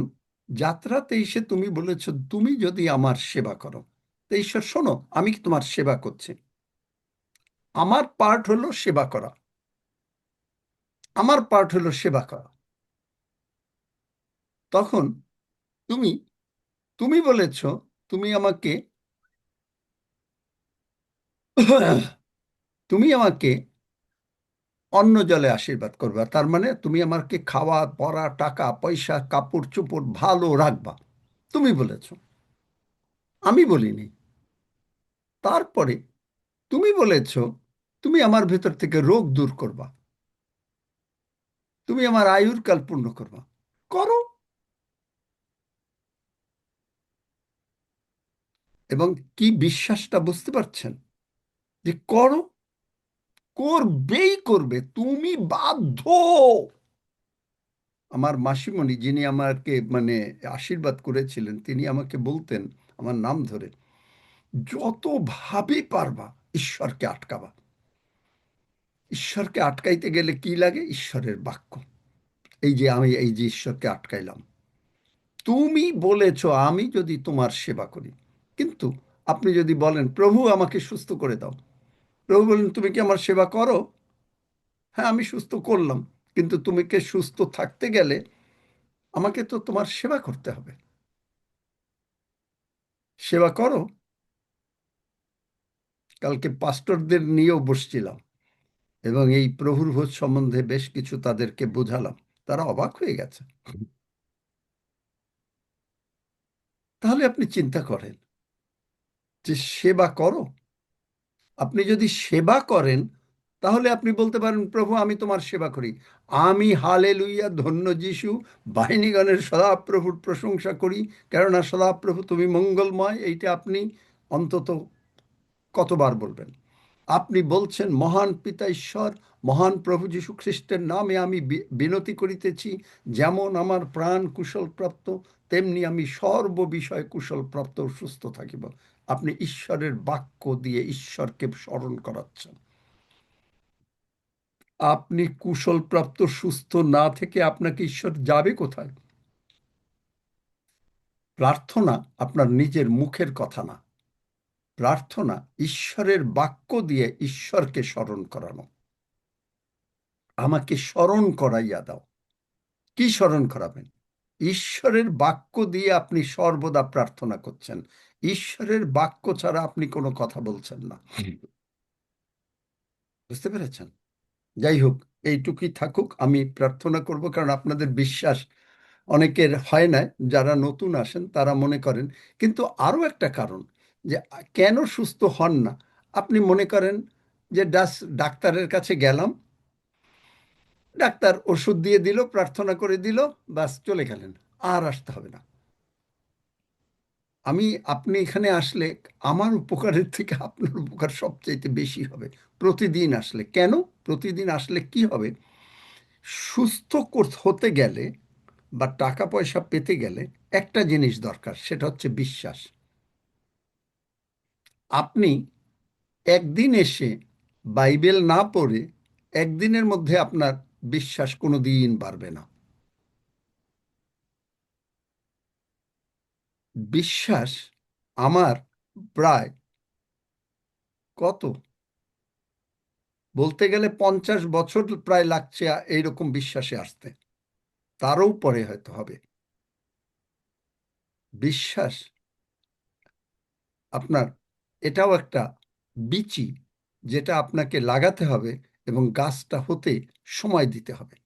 যাত্রা 23-এ তুমি বলেছ তুমি যদি আমার সেবা করো, তো ঈশ্বর শোনো, আমি কি তোমার সেবা করছি? আমার পার্ট হলো সেবা করা, আমার পার্ট হলো সেবা করা। তখন তুমি তুমি বলেছ তুমি আমাকে তুমি আমাকে অন্ন জলে আশীর্বাদ করবা, তার মানে তুমি আমাকে খাওয়া পরা, টাকা পয়সা, কাপড় চোপড় ভালো রাখবা, তুমি বলেছ, আমি বলিনি। তারপরে তুমি বলেছ তুমি আমার ভেতর থেকে রোগ দূর করবা, তুমি আমার আয়ুর কাল পূর্ণ করবা। করো। এবং কি বিশ্বাসটা বুঝতে পারছেন? যে করো, করবেই করবে, তুমি বাধ্য। আমার মাসিমণি, যিনি আমাকে মানে আশীর্বাদ করেছিলেন, তিনি আমাকে বলতেন, আমার নাম ধরে, যতভাবে পারবা ঈশ্বরকে আটকাবা। ঈশ্বরকে আটকাইতে গেলে কি লাগে? ঈশ্বরের বাক্য। এই যে আমি এই যে ঈশ্বরকে আটকাইলাম, তুমি বলেছ আমি যদি তোমার সেবা করি। কিন্তু আপনি যদি বলেন প্রভু আমাকে সুস্থ করে দাও, প্রভু বলেন তুমি কি আমার সেবা করো? হ্যাঁ, আমি সুস্থ করলাম, কিন্তু তুমি কে সুস্থ থাকতে গেলে আমাকে তো তোমার সেবা করতে হবে। সেবা করো। কালকে পাস্টরদের নিয়েও বসছিলাম এবং এই প্রভুর ভোজ সম্বন্ধে বেশ কিছু তাদেরকে বোঝালাম। তারা অবাক হয়ে গেছে। তাহলে আপনি চিন্তা করেন যে সেবা করো। আপনি যদি সেবা করেন তাহলে আপনি বলতে পারেন প্রভু আমি তোমার সেবা করি। আমি হালেলুইয়া ধন্য যিশু বাহিনীগণের সদাপ্রভুর প্রশংসা করি, কেননা সদাপ্রভু তুমি মঙ্গলময়। এইটা আপনি অন্তত কতবার বলবেন? আপনি বলছেন মহান পিতা ঈশ্বর, মহান প্রভু যীশু খ্রিস্টের নামে আমি বিনতি করিতেছি, যেমন আমার প্রাণ কুশলপ্রাপ্ত তেমনি আমি সর্ব বিষয়ে কুশলপ্রাপ্ত ও সুস্থ থাকিব। আপনি ঈশ্বরের বাক্য দিয়ে ঈশ্বরকে স্মরণ করাচ্ছেন। আপনি কুশলপ্রাপ্ত সুস্থ না থেকে আপনাকে ঈশ্বর যাবে কোথায়? প্রার্থনা আপনার নিজের মুখের কথা না, প্রার্থনা ঈশ্বরের বাক্য দিয়ে ঈশ্বরকে স্মরণ করানো। আমাকে স্মরণ করাইয়া দাও। কি স্মরণ করাবেন? ঈশ্বরের বাক্য দিয়ে আপনি সর্বদা প্রার্থনা করছেন। ঈশ্বরের বাক্য ছাড়া আপনি কোনো কথা বলছেন না। বুঝতে পেরেছেন? যাই হোক, এইটুকুই থাকুক। আমি প্রার্থনা করব, কারণ আপনাদের বিশ্বাস অনেকের হয় না, যারা নতুন আসেন তারা মনে করেন। কিন্তু আরও একটা কারণ যে কেন সুস্থ হন না, আপনি মনে করেন যে ডাক্তারের কাছে গেলাম, ডাক্তার ওষুধ দিয়ে দিল, প্রার্থনা করে দিল, বাস চলে গেলেন, আর আসতে হবে না। আপনি এখানে আসলে আমার উপকারের থেকে আপনার উপকার সবচাইতে বেশি হবে প্রতিদিন আসলে। কেন? প্রতিদিন আসলে কি হবে? সুস্থ হতে গেলে বা টাকা পয়সা পেতে গেলে একটা জিনিস দরকার, সেটা হচ্ছে বিশ্বাস। আপনি একদিন এসে বাইবেল না পড়ে একদিনের মধ্যে আপনার বিশ্বাস কোনো দিন বাড়বে না। বিশ্বাস আমার প্রায় কত বলতে গেলে 50 বছর প্রায় লাগছে এইরকম বিশ্বাসে আসতে, তারও পরে হয়তো হবে। বিশ্বাস আপনার এটাও একটা বীচি, যেটা আপনাকে লাগাতে হবে এবং গাছটা হতে সময় দিতে হবে।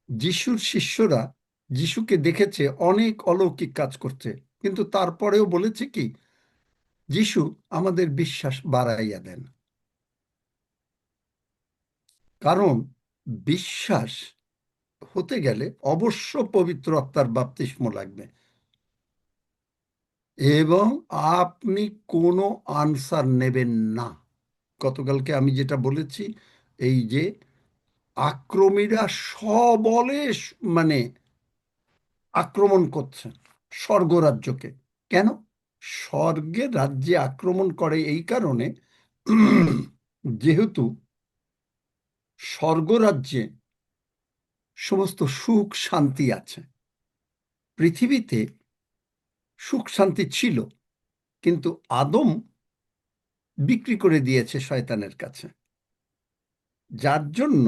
যিশুর শিষ্যরা যিশুকে দেখেছে অনেক অলৌকিক কাজ করছে, কিন্তু তারপরেও বলেছে কি, যিশু আমাদের বিশ্বাস বাড়াইয়া দেন। কারণ বিশ্বাস হতে গেলে অবশ্য পবিত্র আত্মার বাপ্তিস্ম লাগবে, এবং আপনি কোনো আনসার নেবেন না। গতকালকে আমি যেটা বলেছি, এই যে আক্রমীরা সবলে মানে আক্রমণ করছে স্বর্গরাজ্যকে। কেন? স্বর্গের রাজ্যে আক্রমণ করে এই কারণে, যেহেতু স্বর্গরাজ্যে সমস্ত সুখ শান্তি আছে। পৃথিবীতে সুখ শান্তি ছিল, কিন্তু আদম বিক্রি করে দিয়েছে শয়তানের কাছে, যার জন্য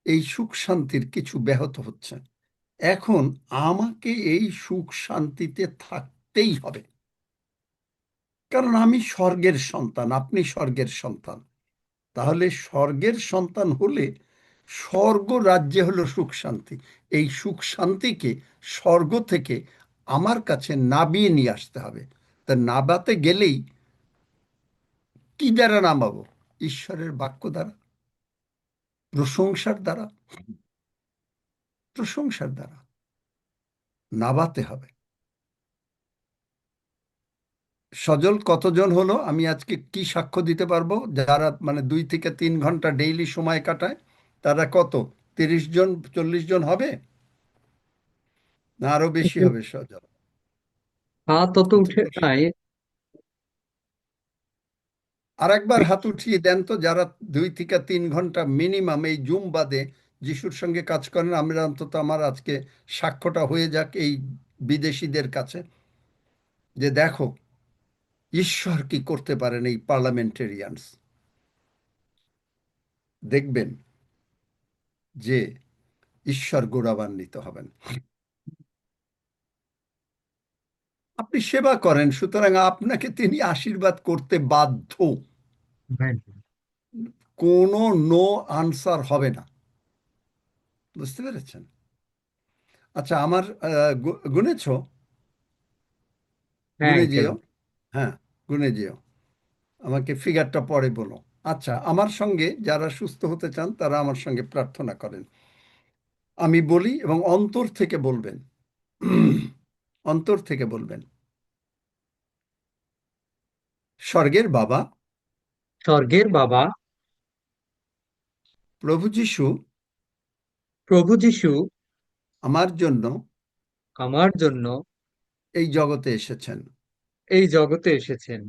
এই সুখ শান্তির কিছু ব্যাহত হচ্ছে। এখন আমাকে এই সুখ শান্তিতে থাকতেই হবে, কারণ আমি স্বর্গের সন্তান, আপনি স্বর্গের সন্তান। তাহলে স্বর্গের সন্তান হলে স্বর্গ রাজ্যে হলো সুখ শান্তি। এই সুখ শান্তিকে স্বর্গ থেকে আমার কাছে নাবিয়ে নিয়ে আসতে হবে। তা নাবাতে গেলেই কি দ্বারা নামাবো? ঈশ্বরের বাক্য দ্বারা, প্রশংসার দ্বারা। প্রশংসার দ্বারা নাবাতে হবে। সজল কতজন হলো? আমি আজকে কি সাক্ষ্য দিতে পারবো? যারা মানে 2 থেকে 3 ঘন্টা ডেইলি সময় কাটায়, তারা কত? 30 জন 40 জন হবে? না আরো বেশি হবে সজল? হাত তত অন্তত উঠে নাই। আর একবার হাত উঠিয়ে দেন তো, যারা 2 থেকে 3 ঘন্টা মিনিমাম এই জুম বাদে যিশুর সঙ্গে কাজ করেন। আমরা অন্তত, আমার আজকে সাক্ষ্যটা হয়ে যাক এই বিদেশিদের কাছে, যে দেখো ঈশ্বর কি করতে পারেন এই পার্লামেন্টেরিয়ানস। দেখবেন যে ঈশ্বর গৌরবান্বিত হবেন। আপনি সেবা করেন, সুতরাং আপনাকে তিনি আশীর্বাদ করতে বাধ্য। কোনো নো আনসার হবে না। বুঝতে পেরেছেন? আচ্ছা, আমার গুনেছ? হ্যাঁ গুনে আঙ্কেল। যেও। হ্যাঁ, গুনে যেও। আমাকে ফিগারটা পরে বলো। আচ্ছা, আমার সঙ্গে যারা সুস্থ হতে চান তারা আমার সঙ্গে প্রার্থনা করেন। আমি বলি এবং অন্তর থেকে বলবেন। অন্তর থেকে বলবেন। স্বর্গের বাবা, স্বর্গের বাবা, প্রভু যিশু প্রভু যিশু আমার জন্য আমার জন্য এই জগতে এসেছেন। এই জগতে এসেছেন।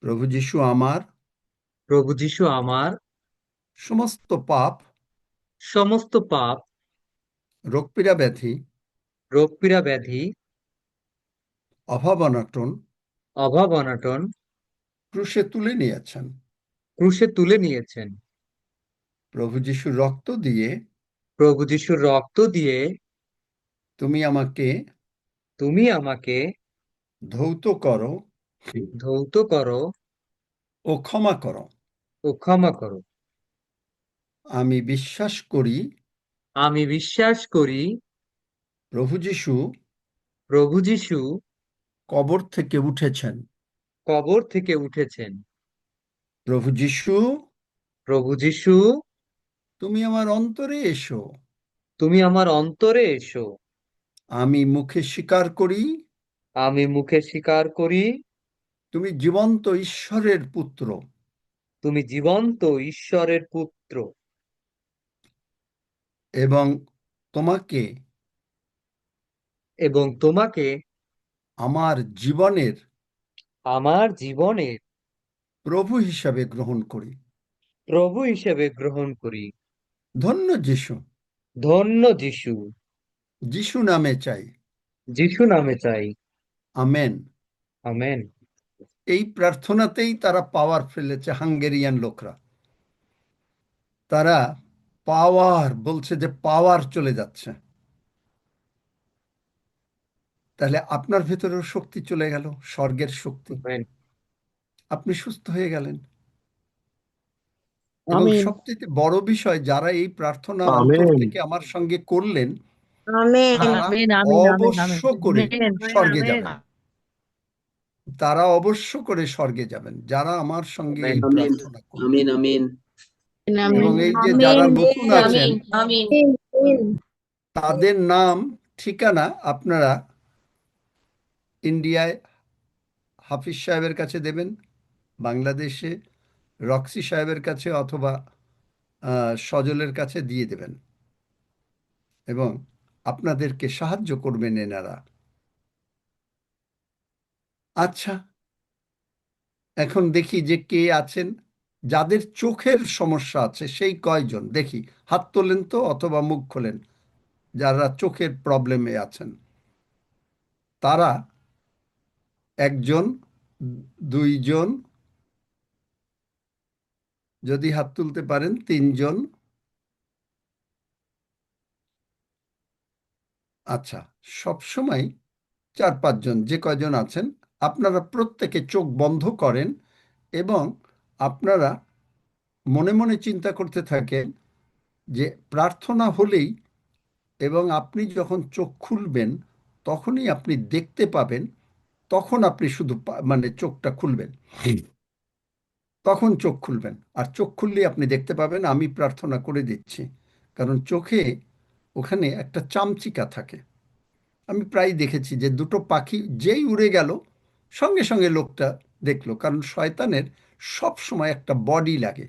প্রভু যিশু আমার প্রভু যিশু আমার সমস্ত পাপ, সমস্ত পাপ, রোগপীড়া ব্যাধি, রোগপীড়া ব্যাধি, অভাব অনটন অভাব অনটন ক্রুশে তুলে নিয়েছেন। ক্রুশে তুলে নিয়েছেন। প্রভু যিশুর রক্ত দিয়ে প্রভু যিশুর রক্ত দিয়ে তুমি আমাকে তুমি আমাকে ধৌত করো ধৌত করো ও ক্ষমা করো। ও ক্ষমা করো। আমি বিশ্বাস করি আমি বিশ্বাস করি প্রভু যিশু প্রভু যিশু কবর থেকে উঠেছেন। কবর থেকে উঠেছেন। প্রভু যিশু, প্রভু যিশু তুমি আমার অন্তরে এসো। তুমি আমার অন্তরে এসো। আমি মুখে স্বীকার করি আমি মুখে স্বীকার করি তুমি জীবন্ত ঈশ্বরের পুত্র, তুমি জীবন্ত ঈশ্বরের পুত্র, এবং তোমাকে এবং তোমাকে আমার জীবনের আমার জীবনের প্রভু হিসাবে গ্রহণ করি। প্রভু হিসেবে গ্রহণ করি। ধন্য যিশু। ধন্য যিশু। যিশু নামে চাই। যিশু নামে চাই। আমেন। আমেন। এই প্রার্থনাতেই তারা পাওয়ার ফেলেছে, হাঙ্গেরিয়ান লোকরা। তারা পাওয়ার বলছে, যে পাওয়ার চলে যাচ্ছে। তাহলে আপনার ভেতরেও শক্তি চলে গেল, স্বর্গের শক্তি। আমেন। আপনি সুস্থ হয়ে গেলেন। এবং আমিন। সবচেয়ে বড় বিষয়, যারা এই প্রার্থনা অন্তর আমেন থেকে আমার সঙ্গে করলেন, আমেন তারা আমেন আমেন আমেন অবশ্য আমেন করে আমেন স্বর্গে আমেন যাবেন। তারা অবশ্য করে স্বর্গে যাবেন, যারা আমার সঙ্গে আমেন। এই আমিন প্রার্থনা করবেন। আমিন আমিন এবং আমেন এই যে আমেন যারা নতুন আছেন, আমিন আমেন তাদের নাম ঠিকানা আপনারা ইন্ডিয়ায় হাফিজ সাহেবের কাছে দেবেন, বাংলাদেশে রক্সি সাহেবের কাছে অথবা সজলের কাছে দিয়ে দেবেন, এবং আপনাদেরকে সাহায্য করবেন এনারা। আচ্ছা, এখন দেখি যে কে আছেন, যাদের চোখের সমস্যা আছে সেই কয়জন দেখি, হাত তোলেন তো অথবা মুখ খোলেন। যারা চোখের প্রবলেমে আছেন তারা 1 জন, 2 জন, যদি হাত তুলতে পারেন 3 জন। আচ্ছা, সব সময় 4-5 জন, যে কয়জন আছেন, আপনারা প্রত্যেকে চোখ বন্ধ করেন এবং আপনারা মনে মনে চিন্তা করতে থাকেন যে প্রার্থনা হলেই, এবং আপনি যখন চোখ খুলবেন তখনই আপনি দেখতে পাবেন, তখন আপনি শুধু মানে চোখটা খুলবেন, তখন চোখ খুলবেন। আর চোখ খুললেই আপনি দেখতে পাবেন। আমি প্রার্থনা করে দিচ্ছি, কারণ চোখে ওখানে একটা চামচিকা থাকে। আমি প্রায় দেখেছি যে 2টো পাখি যেই উড়ে গেল, সঙ্গে সঙ্গে লোকটা দেখলো, কারণ শয়তানের সব সময় একটা বডি লাগে।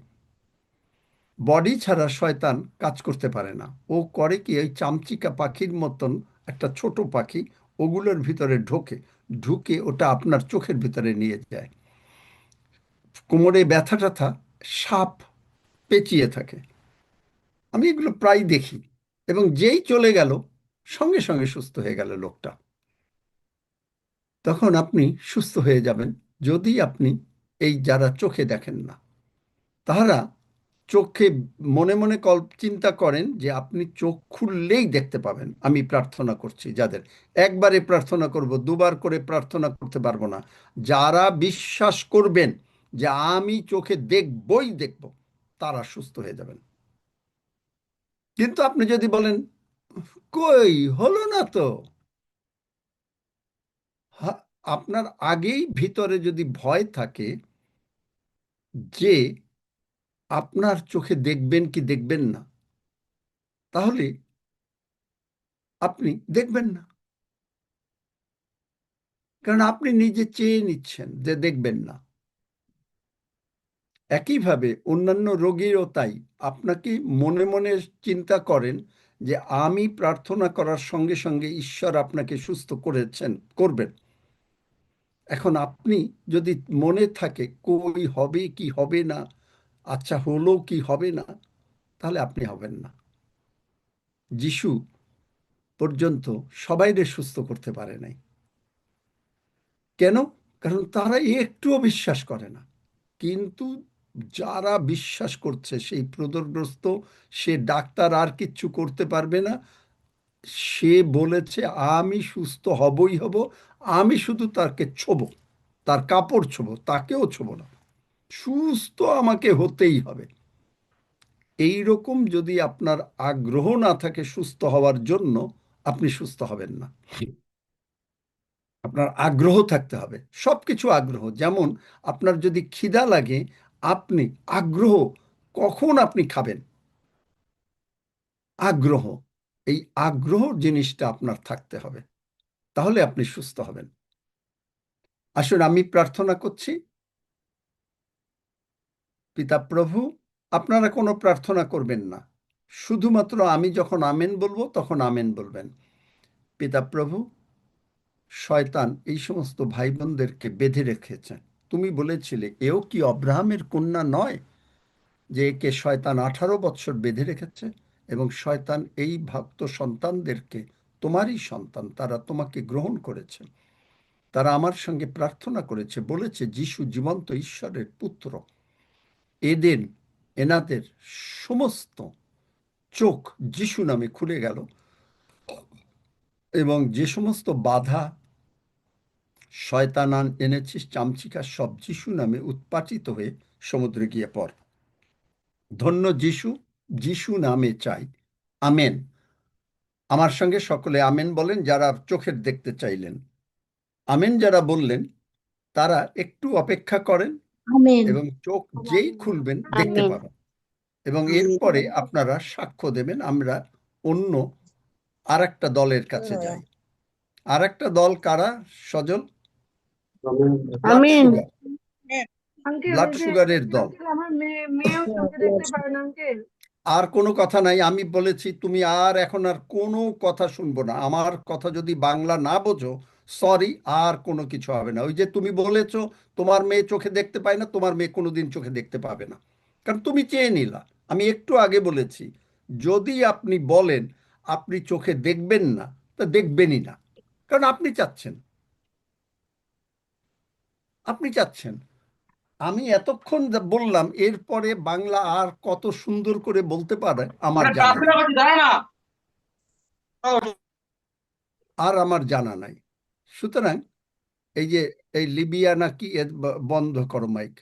বডি ছাড়া শয়তান কাজ করতে পারে না। ও করে কি, ওই চামচিকা পাখির মতন একটা ছোট পাখি ওগুলোর ভিতরে ঢুকে ওটা আপনার চোখের ভিতরে নিয়ে যায়। কোমরে ব্যথা ট্যাথা, সাপ পেঁচিয়ে থাকে। আমি এগুলো প্রায় দেখি, এবং যেই চলে গেল সঙ্গে সঙ্গে সুস্থ হয়ে গেল লোকটা। তখন আপনি সুস্থ হয়ে যাবেন যদি আপনি এই যারা চোখে দেখেন না, তাহারা চোখে মনে মনে চিন্তা করেন যে আপনি চোখ খুললেই দেখতে পাবেন। আমি প্রার্থনা করছি, যাদের একবারে প্রার্থনা করব, দুবার করে প্রার্থনা করতে পারবো না, যারা বিশ্বাস করবেন যে আমি চোখে দেখবই দেখব, তারা সুস্থ হয়ে যাবেন। কিন্তু আপনি যদি বলেন কই হলো না তো, আপনার আগেই ভিতরে যদি ভয় থাকে যে আপনার চোখে দেখবেন কি দেখবেন না, তাহলে আপনি দেখবেন না, কারণ আপনি নিজে চেয়ে নিচ্ছেন যে দেখবেন না। একইভাবে অন্যান্য রোগীও তাই, আপনাকে মনে মনে চিন্তা করেন যে আমি প্রার্থনা করার সঙ্গে সঙ্গে ঈশ্বর আপনাকে সুস্থ করবেন। এখন আপনি যদি মনে থাকে কই হবে কি হবে না, আচ্ছা হলো কি হবে না, তাহলে আপনি হবেন না। যিশু পর্যন্ত সবাইরে সুস্থ করতে পারে নাই। কেন? কারণ তারা একটুও বিশ্বাস করে না। কিন্তু যারা বিশ্বাস করছে, সেই প্রদরগ্রস্ত, সে ডাক্তার আর কিচ্ছু করতে পারবে না, সে বলেছে আমি সুস্থ হবই হব, আমি শুধু তাকে ছোবো, তার কাপড় ছোবো, তাকেও ছোবো না, সুস্থ আমাকে হতেই হবে। এই রকম যদি আপনার আগ্রহ না থাকে সুস্থ হওয়ার জন্য, আপনি সুস্থ হবেন না। আপনার আগ্রহ থাকতে হবে, সবকিছু আগ্রহ। যেমন আপনার যদি খিদা লাগে, আপনি আগ্রহ, কখন আপনি খাবেন, আগ্রহ, এই আগ্রহ জিনিসটা আপনার থাকতে হবে, তাহলে আপনি সুস্থ হবেন। আসলে আমি প্রার্থনা করছি, পিতা প্রভু, আপনারা কোনো প্রার্থনা করবেন না, শুধুমাত্র আমি যখন আমেন বলবো তখন আমেন বলবেন। পিতা প্রভু, শয়তান এই সমস্ত ভাই বোনদেরকে বেঁধে রেখেছেন। তুমি বলেছিলে এও কি অব্রাহামের কন্যা নয়, যে একে শয়তান 18 বৎসর বেঁধে রেখেছে, এবং শয়তান এই ভক্ত সন্তানদেরকে তোমারই সন্তান, তারা তোমাকে গ্রহণ করেছে, তারা আমার সঙ্গে প্রার্থনা করেছে, বলেছে যিশু জীবন্ত ঈশ্বরের পুত্র। এনাদের সমস্ত চোখ যিশু নামে খুলে গেল, এবং যে সমস্ত বাধা শয়তান এনেছিস, চামচিকা, সব যিশু নামে উৎপাটিত হয়ে সমুদ্রে গিয়ে পড়। ধন্য যিশু, যিশু নামে চাই, আমেন। আমার সঙ্গে সকলে আমেন বলেন যারা চোখের দেখতে চাইলেন। আমেন যারা বললেন তারা একটু অপেক্ষা করেন, আমেন এবং চোখ যেই খুলবেন দেখতে আমেন পাবেন, এবং আমেন এরপরে আপনারা সাক্ষ্য দেবেন। আমরা অন্য আর একটা দলের কাছে যাই। আর একটা দল কারা? Sajal? Blood amen sugar, uncle blood ওই যে সুগারের দল। আঙ্কেল আমার মেয়েও চোখে দেখতে পারে না আঙ্কেল। আর কোনো কথা নাই, আমি বলেছি তুমি আর এখন আর কোনো কথা শুনবো না। আমার কথা যদি বাংলা না বোঝো, সরি, আর কোনো কিছু হবে না। ওই যে তুমি বলেছো তোমার মেয়ে চোখে দেখতে পায় না, তোমার মেয়ে কোনোদিন চোখে দেখতে পাবে না, কারণ তুমি চেয়ে নিলা। আমি একটু আগে বলেছি যদি আপনি বলেন আপনি চোখে দেখবেন না, তা দেখবেনই না, কারণ আপনি চাচ্ছেন, আপনি চাচ্ছেন। আমি এতক্ষণ যা বললাম, এরপরে বাংলা আর কত সুন্দর করে বলতে পারে আমার জানা নেই, আর আমার জানা নাই। সুতরাং এই যে এই লিবিয়া নাকি বন্ধ করো মাইক।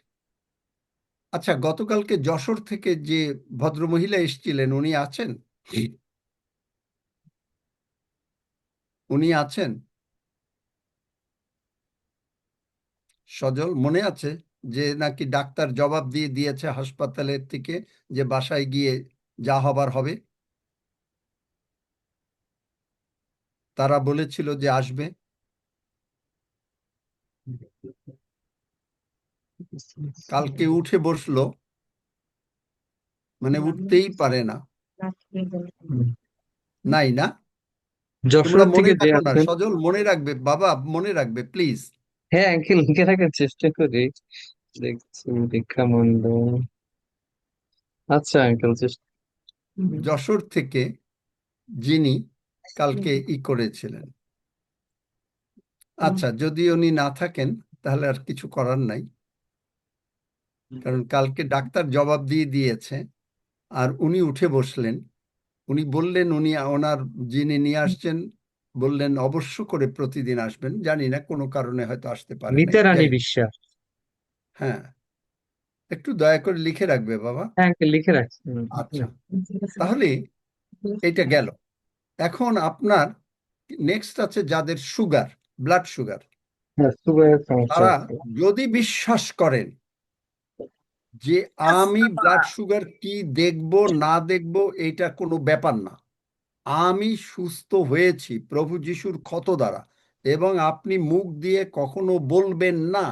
আচ্ছা, গতকালকে যশোর থেকে যে ভদ্রমহিলা এসেছিলেন, উনি আছেন? উনি আছেন? সজল মনে আছে যে নাকি ডাক্তার জবাব দিয়ে দিয়েছে হাসপাতালের থেকে যে বাসায় গিয়ে যা হবার হবে? তারা বলেছিল যে আসবে। কালকে উঠে বসলো, মানে উঠতেই পারে না। নাই না? যশোর তোমরা মনে থেকে যে রাখো না, আছেন, সজল মনে রাখবে, বাবা মনে রাখবে প্লিজ। হ্যাঁ আঙ্কেল লিখে রাখার চেষ্টা করি। দেখছি দীক্ষা মন্ডল। আচ্ছা আঙ্কেল চেষ্টা। যশোর থেকে যিনি কালকে করেছিলেন। আচ্ছা, যদি উনি না থাকেন তাহলে আর কিছু করার নাই, কারণ কালকে ডাক্তার জবাব দিয়ে দিয়েছে। আর উনি উঠে বসলেন, উনি বললেন, ওনার যিনি নিয়ে আসছেন বললেন অবশ্য করে প্রতিদিন আসবেন। জানি না কোনো কারণে হয়তো আসতে পারে নাই। মিতা রানী যাই হোক, বিশ্বাস। হ্যাঁ, একটু দয়া করে লিখে রাখবে বাবা। হ্যাঁ আঙ্কেল লিখে রাখছি। আচ্ছা, তাহলে এটা গেল। এখন আপনার নেক্সট আছে যাদের সুগার, ব্লাড সুগার। হ্যাঁ সুগারের সমস্যা তারা আছে। যদি বিশ্বাস করেন যে আমি ব্লাড সুগার কি দেখব না দেখব এটা কোনো ব্যাপার না, আমি সুস্থ হয়েছি প্রভু যিশুর ক্ষত দ্বারা, এবং আপনি মুখ দিয়ে কখনো বলবেন না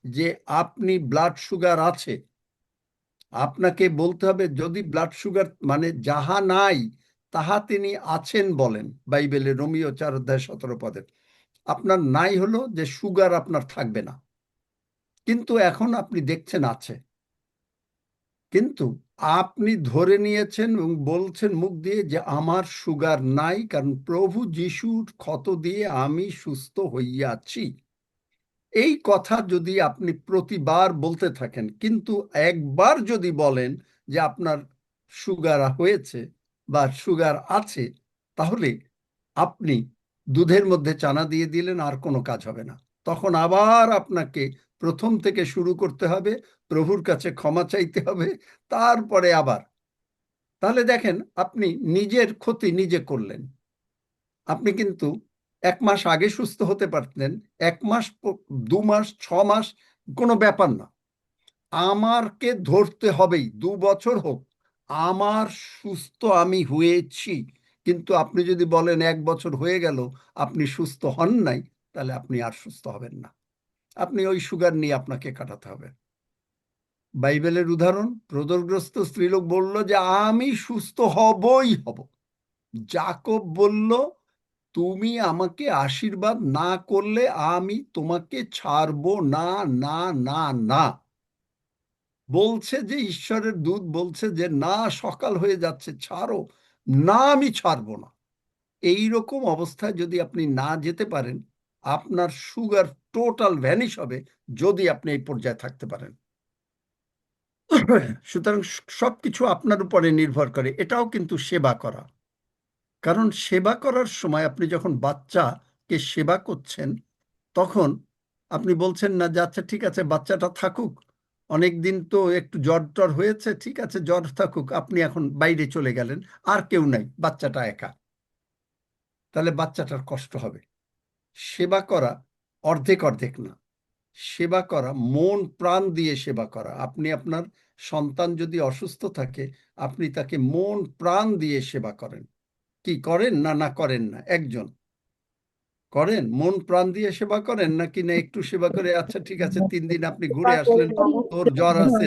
যে আপনি ব্লাড সুগার আছে। আপনাকে বলতে হবে যদি ব্লাড সুগার মানে যাহা নাই তাহা তিনি আছেন বলেন, বাইবেলে রোমিও 4:17 আপনার নাই হলো যে সুগার আপনার থাকবে না, কিন্তু এখন আপনি দেখছেন আছে। কিন্তু আপনি ধরে নিয়েছেন এবং বলছেন মুখ দিয়ে যে আমার সুগার নাই, কারণ প্রভু যিশুর ক্ষত দিয়ে আমি সুস্থ হইয়াছি। এই কথা যদি আপনি প্রতিবার বলতে থাকেন, কিন্তু একবার যদি বলেন যে আপনার সুগার হয়েছে বা সুগার আছে, তাহলে আপনি দুধের মধ্যে চানা দিয়ে দিলেন, আর কোনো কাজ হবে না। তখন আবার আপনাকে প্রথম থেকে শুরু করতে হবে, প্রভুর কাছে ক্ষমা চাইতে হবে, তারপরে আবার। তাহলে দেখেন আপনি নিজের ক্ষতি নিজে করলেন। আপনি কিন্তু 1 মাস আগে সুস্থ হতে পারতেন, 1 মাস 2 মাস 6 মাস কোনো ব্যাপার না। আমারকে ধরতে হবেই, 2 বছর হোক, আমার সুস্থ আমি হয়েছি। কিন্তু আপনি যদি বলেন 1 বছর হয়ে গেল আপনি সুস্থ হন নাই, তাহলে আপনি আর সুস্থ হবেন না। আপনি ওই সুগার নিয়ে আপনাকে কাটাতে হবে। বাইবেলের উদাহরণ, প্রদরগ্রস্ত স্ত্রীলোক বলল যে আমি সুস্থ হবই হব। যাকব বলল তুমি আমাকে আশীর্বাদ না করলে আমি তোমাকে ছাড়বো না, না, না, না। বলছে যে ঈশ্বরের দূত বলছে যে না, সকাল হয়ে যাচ্ছে, ছাড়ো না, আমি ছাড়বো না। এই রকম অবস্থায় যদি আপনি না যেতে পারেন, আপনার সুগার টোটাল ভ্যানিশ হবে, যদি আপনি এই পর্যায়ে থাকতে পারেন। সুতরাং সবকিছু আপনার উপরে নির্ভর করে। এটাও কিন্তু সেবা করা, কারণ সেবা করার সময় আপনি যখন বাচ্চাকে সেবা করছেন, তখন আপনি বলছেন না যে আচ্ছা ঠিক আছে বাচ্চাটা থাকুক, অনেক দিন তো একটু জ্বর টর হয়েছে, ঠিক আছে জ্বর থাকুক, আপনি এখন বাইরে চলে গেলেন, আর কেউ নাই, বাচ্চাটা একা, তাহলে বাচ্চাটার কষ্ট হবে। সেবা করা অর্ধেক অর্ধেক না, সেবা করা মন প্রাণ দিয়ে সেবা করা। আপনি আপনার সন্তান যদি অসুস্থ থাকে, আপনি তাকে মন প্রাণ দিয়ে সেবা করেন। কি করেন না না করেন না? একজন করেন, মন প্রাণ দিয়ে সেবা করেন নাকি না একটু সেবা করে আচ্ছা ঠিক আছে 3 দিন আপনি ঘুরে আসলেন, তোর জ্বর আছে,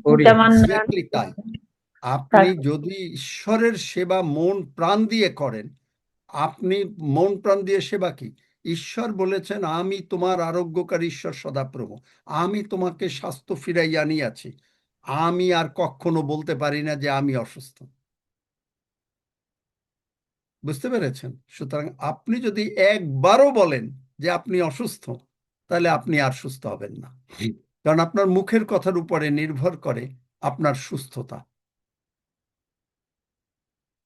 করি। এক্স্যাক্টলি তাই। আপনি যদি ঈশ্বরের সেবা মন প্রাণ দিয়ে করেন, আপনি মন প্রাণ দিয়ে সেবা কি? ঈশ্বর বলেছেন আমি তোমার আরোগ্যকারী ঈশ্বর সদাপ্রভু, আমি তোমাকে স্বাস্থ্য ফিরাইয়া আনিয়াছি, আমি আর কখনো বলতে পারি না যে আমি অসুস্থ। বুঝতে পেরেছেন? সুতরাং আপনি যদি একবারও বলেন যে আপনি অসুস্থ, তাহলে আপনি আর সুস্থ হবেন না, কারণ আপনার মুখের কথার উপরে নির্ভর করে আপনার সুস্থতা।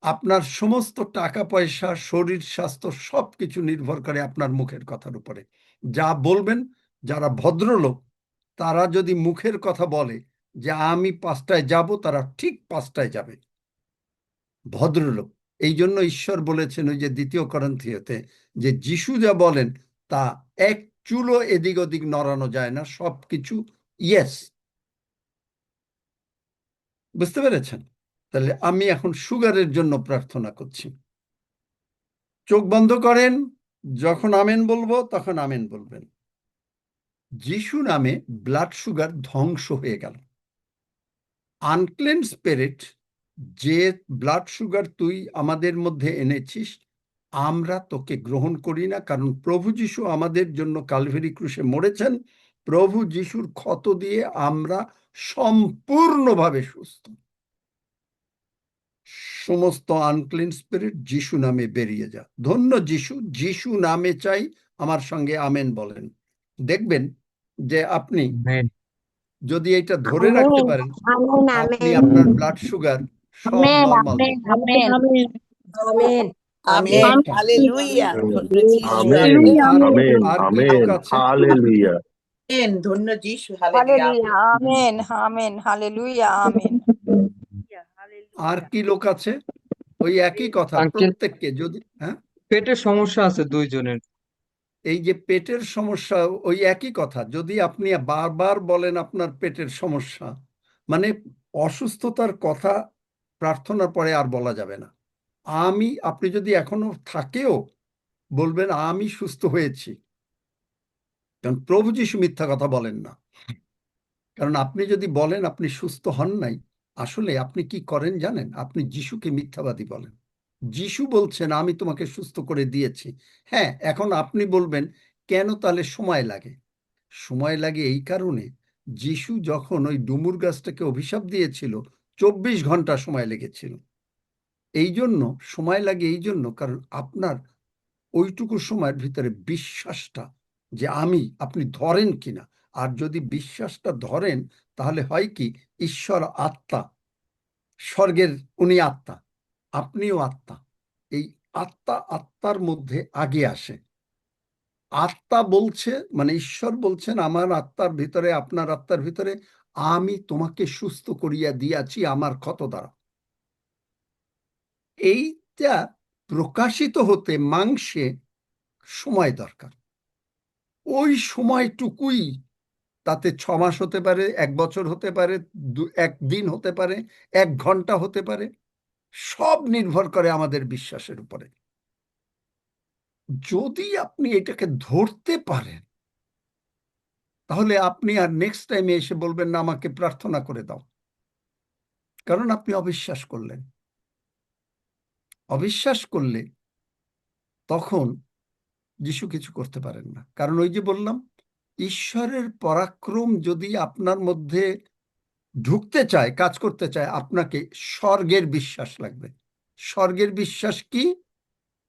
আপনার সমস্ত টাকা পয়সা, শরীর স্বাস্থ্য সবকিছু নির্ভর করে আপনার মুখের কথার উপরে। যা বলবেন, যারা ভদ্রলোক তারা যদি মুখের কথা বলে যে আমি 5টায় যাব, তারা ঠিক 5টায় যাবে, ভদ্রলোক। এই জন্য ঈশ্বর বলেছেন ওই যে 2 করিন্থীয়তে যে যিশু যা বলেন তা এক চুলও এদিক ওদিক নড়ানো যায় না, সবকিছু ইয়েস। বুঝতে পেরেছেন? তাহলে আমি এখন সুগারের জন্য প্রার্থনা করছি। চোখ বন্ধ করেন, যখন আমেন বলবো তখন আমেন বলবেন। যিশু নামে ব্লাড সুগার ধ্বংস হয়ে গেল। আনক্লিন স্পিরিট যে ব্লাড সুগার তুই আমাদের মধ্যে এনেছিস, আমরা তোকে গ্রহণ করি না, কারণ প্রভু যিশু আমাদের জন্য কালভারি ক্রুশে মরেছেন। প্রভু যিশুর ক্ষত দিয়ে আমরা সম্পূর্ণভাবে সুস্থ। সমস্ত আনক্লিন স্পিরিট যিশু নামে বেরিয়ে যা। ধন্য যিশু, যিশু নামে চাই। আমার সঙ্গে আমেন বলেন। দেখবেন যে আপনি আমেন। যদি এটা ধরে রাখতে পারেন, আমেন আপনি আমেন আপনার ব্লাড সুগার সব আমেন নর্মাল আমেন দেখবেন। Amen amen amen amen amen hallelujah ধন্য যিশু আমেন আমেন আর আমেন আর কি আমেন লোক আছে? হালেলুয়া আমেন ধন্য যিশু hallelujah Hallelujah. Amen. Amen. Hallelujah. Amen. আর কি লোক আছে? ওই একই কথা আঙ্কেল, প্রত্যেককে যদি, হ্যাঁ, পেটের সমস্যা আছে দুইজনের। এই যে পেটের সমস্যা, ওই একই কথা। যদি আপনি বারবার বলেন আপনার পেটের সমস্যা, মানে অসুস্থতার কথা প্রার্থনার পরে আর বলা যাবে না। আপনি যদি এখনো থাকেও বলবেন আমি সুস্থ হয়েছি, কারণ প্রভু যিশু মিথ্যা কথা বলেন না। কারণ আপনি যদি বলেন আপনি সুস্থ হন নাই, আসলে আপনি কি করেন জানেন? আপনি যিশুকে মিথ্যাবাদী বলেন। যিশু বলছেন আমি তোমাকে সুস্থ করে দিয়েছি। হ্যাঁ, এখন আপনি বলবেন কেন তাহলে সময় লাগে? সময় লাগে এই কারণে, যিশু যখন ওই ডুমুর গাছটাকে অভিশাপ দিয়েছিল 24 ঘন্টা সময় লেগেছিল। এই জন্য সময় লাগে, এই জন্য কারণ আপনার ওইটুকু সময়ের ভিতরে বিশ্বাসটা যে আপনি ধরেন কিনা। আর যদি বিশ্বাসটা ধরেন, তাহলে হয় কি, ঈশ্বর আত্মা, স্বর্গের উনি আত্মা, আপনিও আত্মা। এই আত্মার মধ্যে আগে আসে। আত্মা বলছে, মানে ঈশ্বর বলছেন আমার আত্মার ভিতরে, আপনার আত্মার ভিতরে, আমি তোমাকে সুস্থ করিয়া দিয়াছি আমার ক্ষত দ্বারা। এইটা প্রকাশিত হতে মাংসে সময় দরকার। ওই সময়টুকুই, তাতে 6 মাস হতে পারে, 1 বছর হতে পারে, 1 দিন হতে পারে, 1 ঘন্টা হতে পারে, সব নির্ভর করে আমাদের বিশ্বাসের উপরে। যদি আপনি এটাকে ধরতে পারেন, তাহলে আপনি আর নেক্সট টাইমে এসে বলবেন না আমাকে প্রার্থনা করে দাও, কারণ আপনি অবিশ্বাস করলেন। অবিশ্বাস করলে তখন যিশু কিছু করতে পারেন না। কারণ ওই যে বললাম, ঈশ্বরের পরাক্রম যদি আপনার মধ্যে ঢুকতে চায়, কাজ করতে চায়, আপনাকে স্বর্গের বিশ্বাস লাগবে। স্বর্গের বিশ্বাস কি?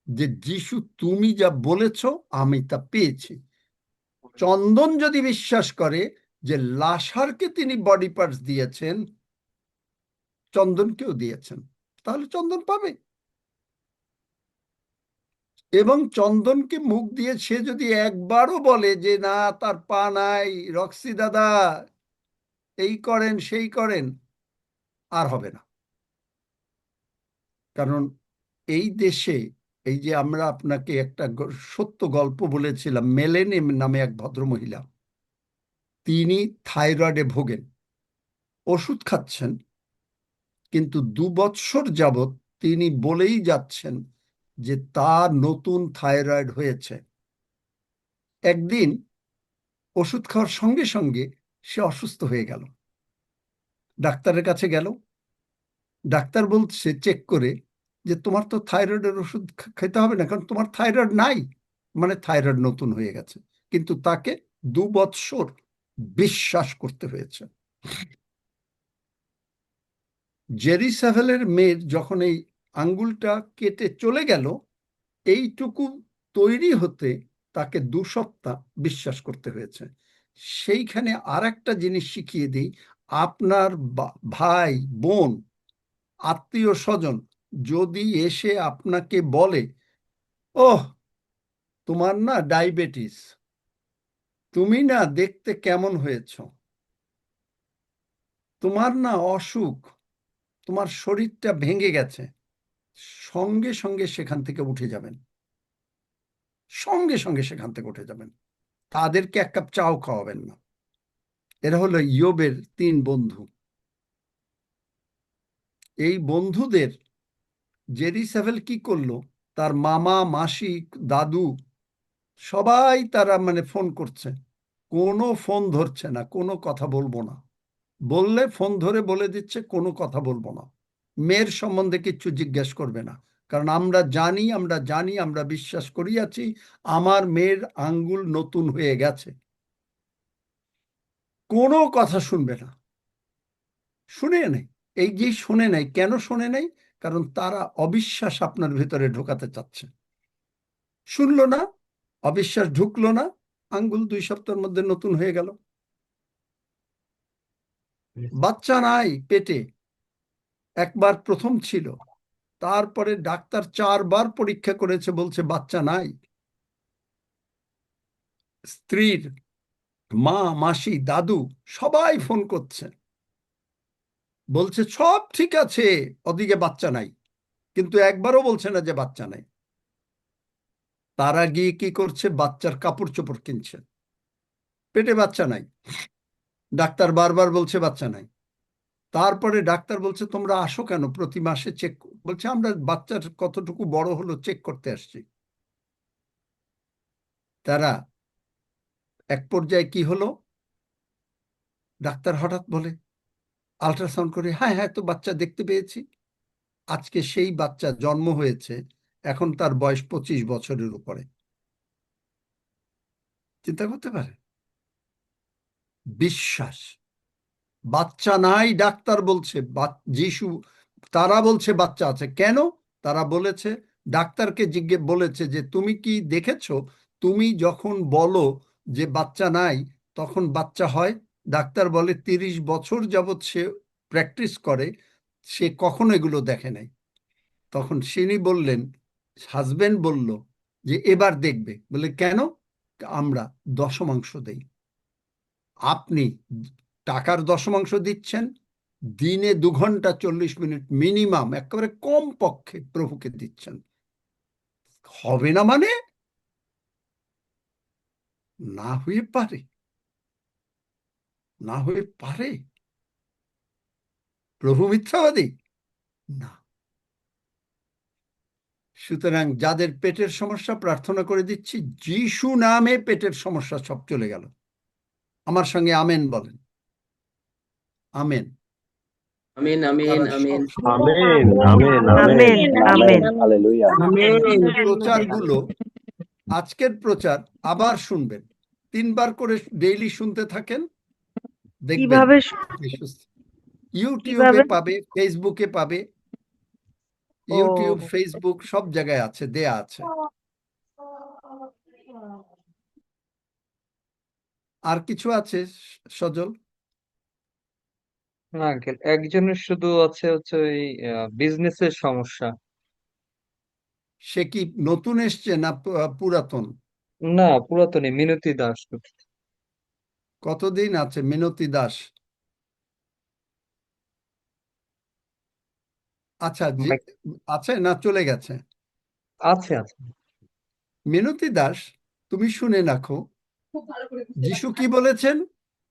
যে যিশু তুমি যা বলেছ আমি তা পেয়েছি। চন্দন যদি বিশ্বাস করে যে লাসারকে তিনি বডি পার্টস দিয়েছেন, চন্দনকেও দিয়েছেন, তাহলে চন্দন পাবে। এবং চন্দনকে মুখ দিয়ে সে যদি একবারও বলে যে না তার পা নাই, রক্সি দাদা এই করেন সেই করেন, আর হবে না। কারণ এই দেশে, এই যে আমরা আপনাকে একটা সত্য গল্প বলেছিলাম, মেলেনে নামে এক ভদ্রমহিলা, তিনি থাইরয়েডে ভোগেন, ওষুধ খাচ্ছেন, কিন্তু 2 বৎসর যাবৎ তিনি বলেই যাচ্ছেন যে তার নতুন থাইরয়েড হয়েছে। একদিন ওষুধ খাওয়ার সঙ্গে সঙ্গে সে অসুস্থ হয়ে গেল। ডাক্তারের কাছে গেল। ডাক্তার বলছে চেক করে যে তোমার তো থাইরয়েডের ওষুধ খেতে হবে না, কারণ তোমার থাইরয়েড নাই, মানে থাইরয়েড নতুন হয়ে গেছে। কিন্তু তাকে 2 বৎসর বিশ্বাস করতে হয়েছে। জেরি স্যাভেলের মেয়ের যখন এই আঙ্গুলটা কেটে চলে গেল, এইটুকু তৈরি হতে তাকে 2 সপ্তাহ বিশ্বাস করতে হয়েছে। সেইখানে আর একটা জিনিস শিখিয়ে দিই, আপনার ভাই বোন আত্মীয় স্বজন যদি এসে আপনাকে বলে ওহ তোমার না ডায়াবেটিস, তুমি না দেখতে কেমন হয়েছ, তোমার না অসুখ, তোমার শরীরটা ভেঙে গেছে, সঙ্গে সঙ্গে সেখান থেকে উঠে যাবেন। সঙ্গে সঙ্গে সেখান থেকে উঠে যাবেন। তাদেরকে 1 কাপ চাও খাওয়াবেন না। এরা হলো ইয়োবের 3 বন্ধু। এই বন্ধুদের জেরি স্যাভেল কি করলো, তার মামা মাসি দাদু সবাই তারা মানে ফোন করছে, কোনো ফোন ধরছে না, কোনো কথা বলবো না, বললে ফোন ধরে বলে দিচ্ছে কোনো কথা বলবো না, মেয়ের সম্বন্ধে কিচ্ছু জিজ্ঞেস করবে না, কারণ আমরা বিশ্বাস করিয়াছি আমার মেয়ের আঙ্গুল নতুন হয়ে গেছে। কোনো কথা শুনবে না, শুনে নেই। এই যে শুনে নেই, কেন শুনে নেই? কারণ তারা অবিশ্বাস আপনার ভিতরে ঢোকাতে চাচ্ছে। শুনলো না, অবিশ্বাস ঢুকলো না, আঙ্গুল 2 সপ্তাহের মধ্যে নতুন হয়ে গেল। বাচ্চা নাই পেটে, একবার প্রথম ছিল, তারপরে ডাক্তার 4 বার পরীক্ষা করেছে, বলছে বাচ্চা নাই। স্ত্রীর মা, মাসি, দাদু সবাই ফোন করছে, বলছে সব ঠিক আছে, ওদিকে বাচ্চা নাই, কিন্তু একবারও বলছে না যে বাচ্চা নাই। তারা গিয়ে কি করছে? বাচ্চার কাপড় চোপড় কিনছে, পেটে বাচ্চা নাই। ডাক্তার বারবার বলছে বাচ্চা নাই। তারপরে ডাক্তার বলছে তোমরা আসো কেন প্রতি মাসে চেক? বলছে আমরা বাচ্চার কতটুকু বড় হলো চেক করতে আসছি। তারা এক পর্যায়ে কি হলো, ডাক্তার হঠাৎ বলে আল্ট্রাসাউন্ড করে, হ্যাঁ হ্যাঁ তো বাচ্চা দেখতে পেয়েছি। আজকে সেই বাচ্চা জন্ম হয়েছে, এখন তার বয়স 25 বছরের উপরে। চিন্তা করতে পারে? বিশ্বাস। বাচ্চা নাই, ডাক্তার বলছে, যিশু তারা বলছে বাচ্চা আছে। কেন? তারা বলেছে, ডাক্তারকে বলেছে যে তুমি কি দেখেছো, তুমি যখন বলো যে বাচ্চা নাই তখন বাচ্চা হয়। ডাক্তার বলে 30 বছর যাবৎ সে প্র্যাকটিস করে, সে কখনো এগুলো দেখে নাই। তখন তিনি বললেন, হাজবেন্ড বলল যে এবার দেখবে। বলে কেন? আমরা দশমাংশ দেই। আপনি টাকার দশমাংশ দিচ্ছেন, দিনে 2 ঘন্টা 40 মিনিট মিনিমাম, একেবারে কম পক্ষে প্রভুকে দিচ্ছেন। হবে না মানে? না হয়ে পারে, না হয়ে পারে। প্রভু মিথ্যাবাদী না। সুতরাং যাদের পেটের সমস্যা, প্রার্থনা করে দিচ্ছি যিশু নামে পেটের সমস্যা সব চলে গেল। আমার সঙ্গে আমেন বলেন। আমেন। আমিন আমিন তারা আমিন সব আমেন আমেন আমেন এই প্রচারগুলো, আজকের প্রচার আবার শুনবেন, 3 বার করে ডেইলি শুনতে থাকেন, দেখবেন কিভাবে আপনি সুস্থ। ইউটিউবে কিভাবে? পাবে, ফেসবুকে পাবে, ও ইউটিউব, ফেসবুক সব জায়গায় আছে, দেয়া আছে। আর কিছু আছে সজল? না আঙ্কেল, একজনের শুধু হচ্ছে ওই বিজনেসের সমস্যা। সে কি নতুন এসছে না পুরাতন? না, পুরাতনই, মিনতি দাস। কতদিন আছে মিনতি দাস? আচ্ছা, যে আছে না চলে গেছে? আছে আছে। মিনতি দাস, তুমি শুনে রাখো, যিশু কি বলেছেন?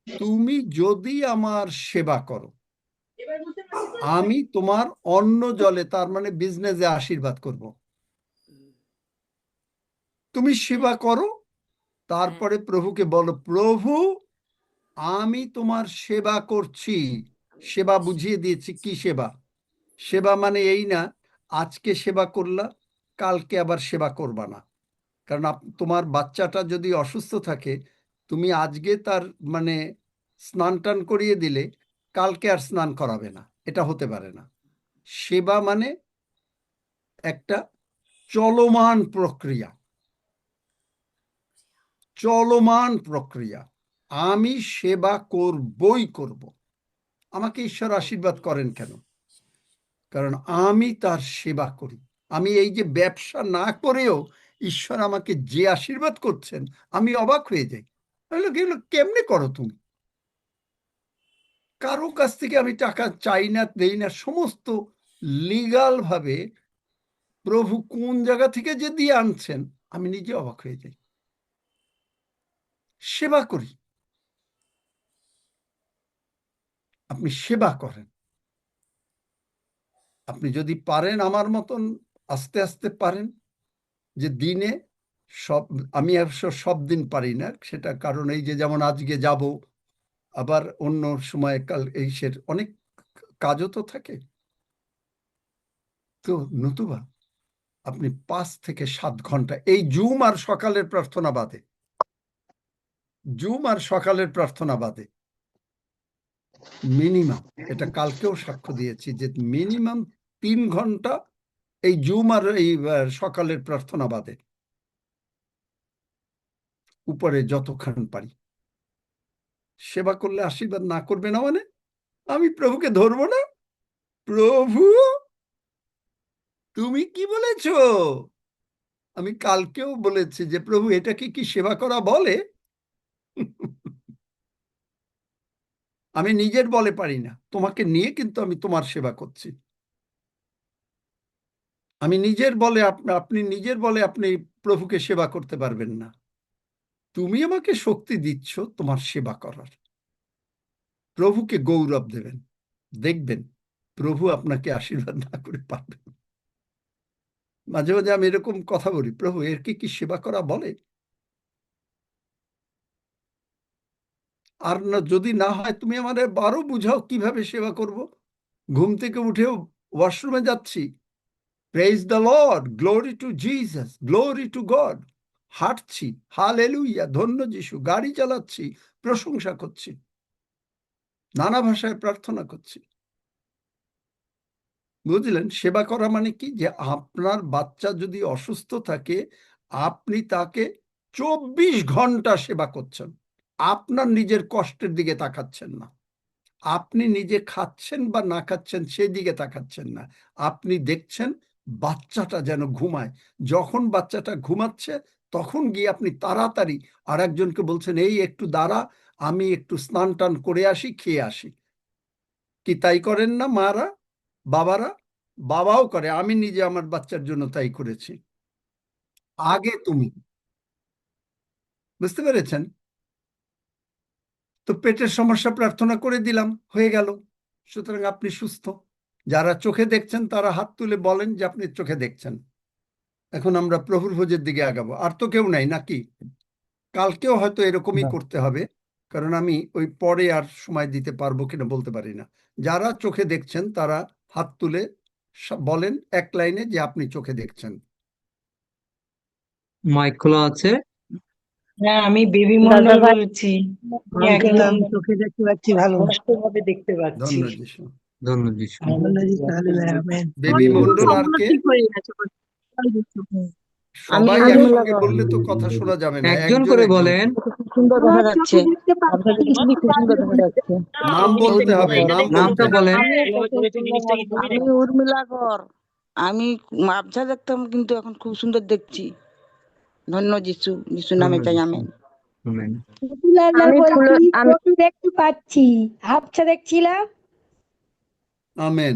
তুমি যদি আমার সেবা করো, আমি তোমার অন্ন জলে, তার মানে বিজনেসে আশীর্বাদ করব। তুমি সেবা করো, তারপরে প্রভুকে বলো, প্রভু আমি তোমার সেবা করছি। সেবা বুঝিয়ে দিয়েছি কি সেবা। সেবা মানে এই না আজকে সেবা করলা, কালকে আবার সেবা করবা না। কারণ তোমার বাচ্চাটা যদি অসুস্থ থাকে, তুমি আজকে তার মানে স্নান টান করিয়ে দিলে কালকে আর স্নান করাবে না, এটা হতে পারে না। সেবা মানে একটা চলমান প্রক্রিয়া, চলমান প্রক্রিয়া। আমি সেবা করবই করব। আমাকে ঈশ্বর আশীর্বাদ করেন কেন? কারণ আমি তার সেবা করি। আমি এই যে ব্যবসা না করেও ঈশ্বর আমাকে যে আশীর্বাদ করছেন, আমি অবাক হয়ে যাই। এগুলো কেমনে করো তুমি? কারো কাছ থেকে আমি টাকা চাই না, দেই না, সমস্ত লিগাল ভাবে প্রভু কোন জায়গা থেকে যে দিয়ে আনছেন, আমি নিজে অবাক হয়ে যাই। সেবা করি। আপনি সেবা করেন। আপনি যদি পারেন আমার মতন আস্তে আস্তে পারেন, যে দিনে সব, আমি সব দিন পারি না, সেটা কারণ এই যে যেমন আজকে যাব, আবার অন্য সময় কাল, এই অনেক কাজও তো থাকে। তো নতুবা আপনি 5 থেকে 7 ঘন্টা এই জুম আর সকালের প্রার্থনা বাদে মিনিমাম, এটা কালকেও সাক্ষ্য দিয়েছি যে মিনিমাম 3 ঘন্টা এই জুম আর এই সকালের প্রার্থনা বাদে উপরে যতক্ষণ পারি সেবা করলে আশীর্বাদ না করবে না মানে আমি প্রভুকে ধরবো না? প্রভু তুমি কি বলেছো? আমি কালকেও বলেছি যে প্রভু এটাকে কি সেবা করা বলে? আমি নিজের বলে পারি না, তোমাকে নিয়ে কিন্তু আমি তোমার সেবা করছি। আমি নিজের বলে আপনি নিজের বলে আপনি প্রভুকে সেবা করতে পারবেন না। তুমি আমাকে শক্তি দিচ্ছ তোমার সেবা করার। প্রভুকে গৌরব দেবেন, দেখবেন প্রভু আপনাকে আশীর্বাদ না করে পারবেন। মাঝে মাঝে আমি এরকম কথা বলি, প্রভু এর কি সেবা করা বলে? আর না যদি না হয় তুমি আমাদের বারো বুঝাও কিভাবে সেবা করব। ঘুম থেকে উঠেও ওয়াশরুমে যাচ্ছি, praise the Lord, glory to Jesus, glory to God, হাঁটছি, হালেলুয়া, ধন্য যিশু, গাড়ি চালাচ্ছি, প্রশংসা করছি, নানা ভাষায় প্রার্থনা করছি। বুঝলেন? সেবা করা মানে কি? যে আপনার বাচ্চা যদি অসুস্থ থাকে আপনি তাকে 24 ঘন্টা সেবা করছেন, আপনার নিজের কষ্টের দিকে তাকাচ্ছেন না, আপনি নিজে খাচ্ছেন বা না খাচ্ছেন সেই দিকে তাকাচ্ছেন না, আপনি দেখছেন বাচ্চাটা যেন ঘুমায়। যখন বাচ্চাটা ঘুমাচ্ছে তখন গিয়ে আপনি তাড়াতাড়ি আর একজনকে বলছেন এই একটু দাঁড়া, আমি একটু স্নান টান করে আসি, খেয়ে আসি। কি তাই করেন না মারা, বাবারা? বাবাও করে, আমি নিজে আমার বাচ্চার জন্য তাই করেছি। আগে তুমি, বুঝতে পেরেছেন? তো পেটের সমস্যা প্রার্থনা করে দিলাম, হয়ে গেল, সুতরাং আপনি সুস্থ। যারা চোখে দেখছেন তারা হাত তুলে বলেন যে আপনি চোখে দেখছেন। এখন আমরা প্রভুর ভোজের দিকে আগাবো। আর তো কেউ নাই নাকি? কালকেও হয়তো এরকমই করতে হবে, কারণ আমি ওই পরে আর সময় দিতে পারবো কিনা বলতে পারি না। যারা চোখে দেখছেন তারা হাত তুলে বলেন এক লাইনে যে আপনি চোখে দেখছেন। মাইক খোলা আছে। হ্যাঁ, আমি বেবি মন্ডল বলছি। আমি একদম চোখে দেখতে পাচ্ছি, ভালো স্পষ্টভাবে দেখতে পাচ্ছি। ধন্য যিশু। ধন্য যিশু। বেবি মন্ডল আর কে? সবাই একসঙ্গে বললে তো কথা শোনা যাবে না, একজন করে বলেন। সুন্দর দেখা যাচ্ছে, খুব সুন্দর দেখা যাচ্ছে। নাম বলতে হবে, নামটা বলেন। আমি উর্মিলা কর। আমি আবছা দেখতাম কিন্তু এখন খুব সুন্দর দেখছি। ধন্য যিশু, যিশু নামে চাই আমেন। আমেন। আমি দেখতে পাচ্ছি, আবছা দেখছিলাম। আমেন।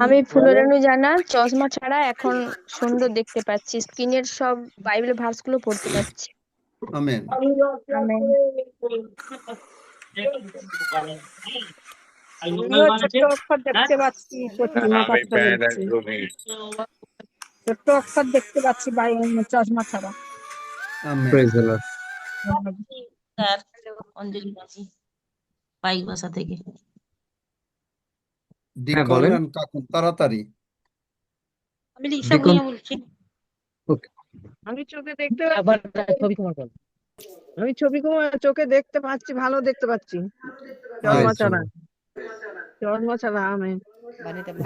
আমি ফুলরানু জানা, চশমা ছাড়া এখন সুন্দর দেখতে পাচ্ছি, স্ক্রিনের সব বাইবেল ভার্সগুলো পড়তে পারছি। আমেন। আমেন। আমিও ছোট্ট অক্ষর দেখতে পাচ্ছি, ছোট্ট অক্ষর দেখতে পাচ্ছি চশমা ছাড়া। Amen. Praise the Lord. Anjali বাজি, পাইক বাসা থেকে। ডিকন এন্ড কাকুন, তাড়াতাড়ি। আমি লিসা ভুঁইয়া বলছি। আমি চোখে দেখতে আমি চোখে দেখতে পাচ্ছি, ভালো দেখতে পাচ্ছি, চশমা ছাড়া।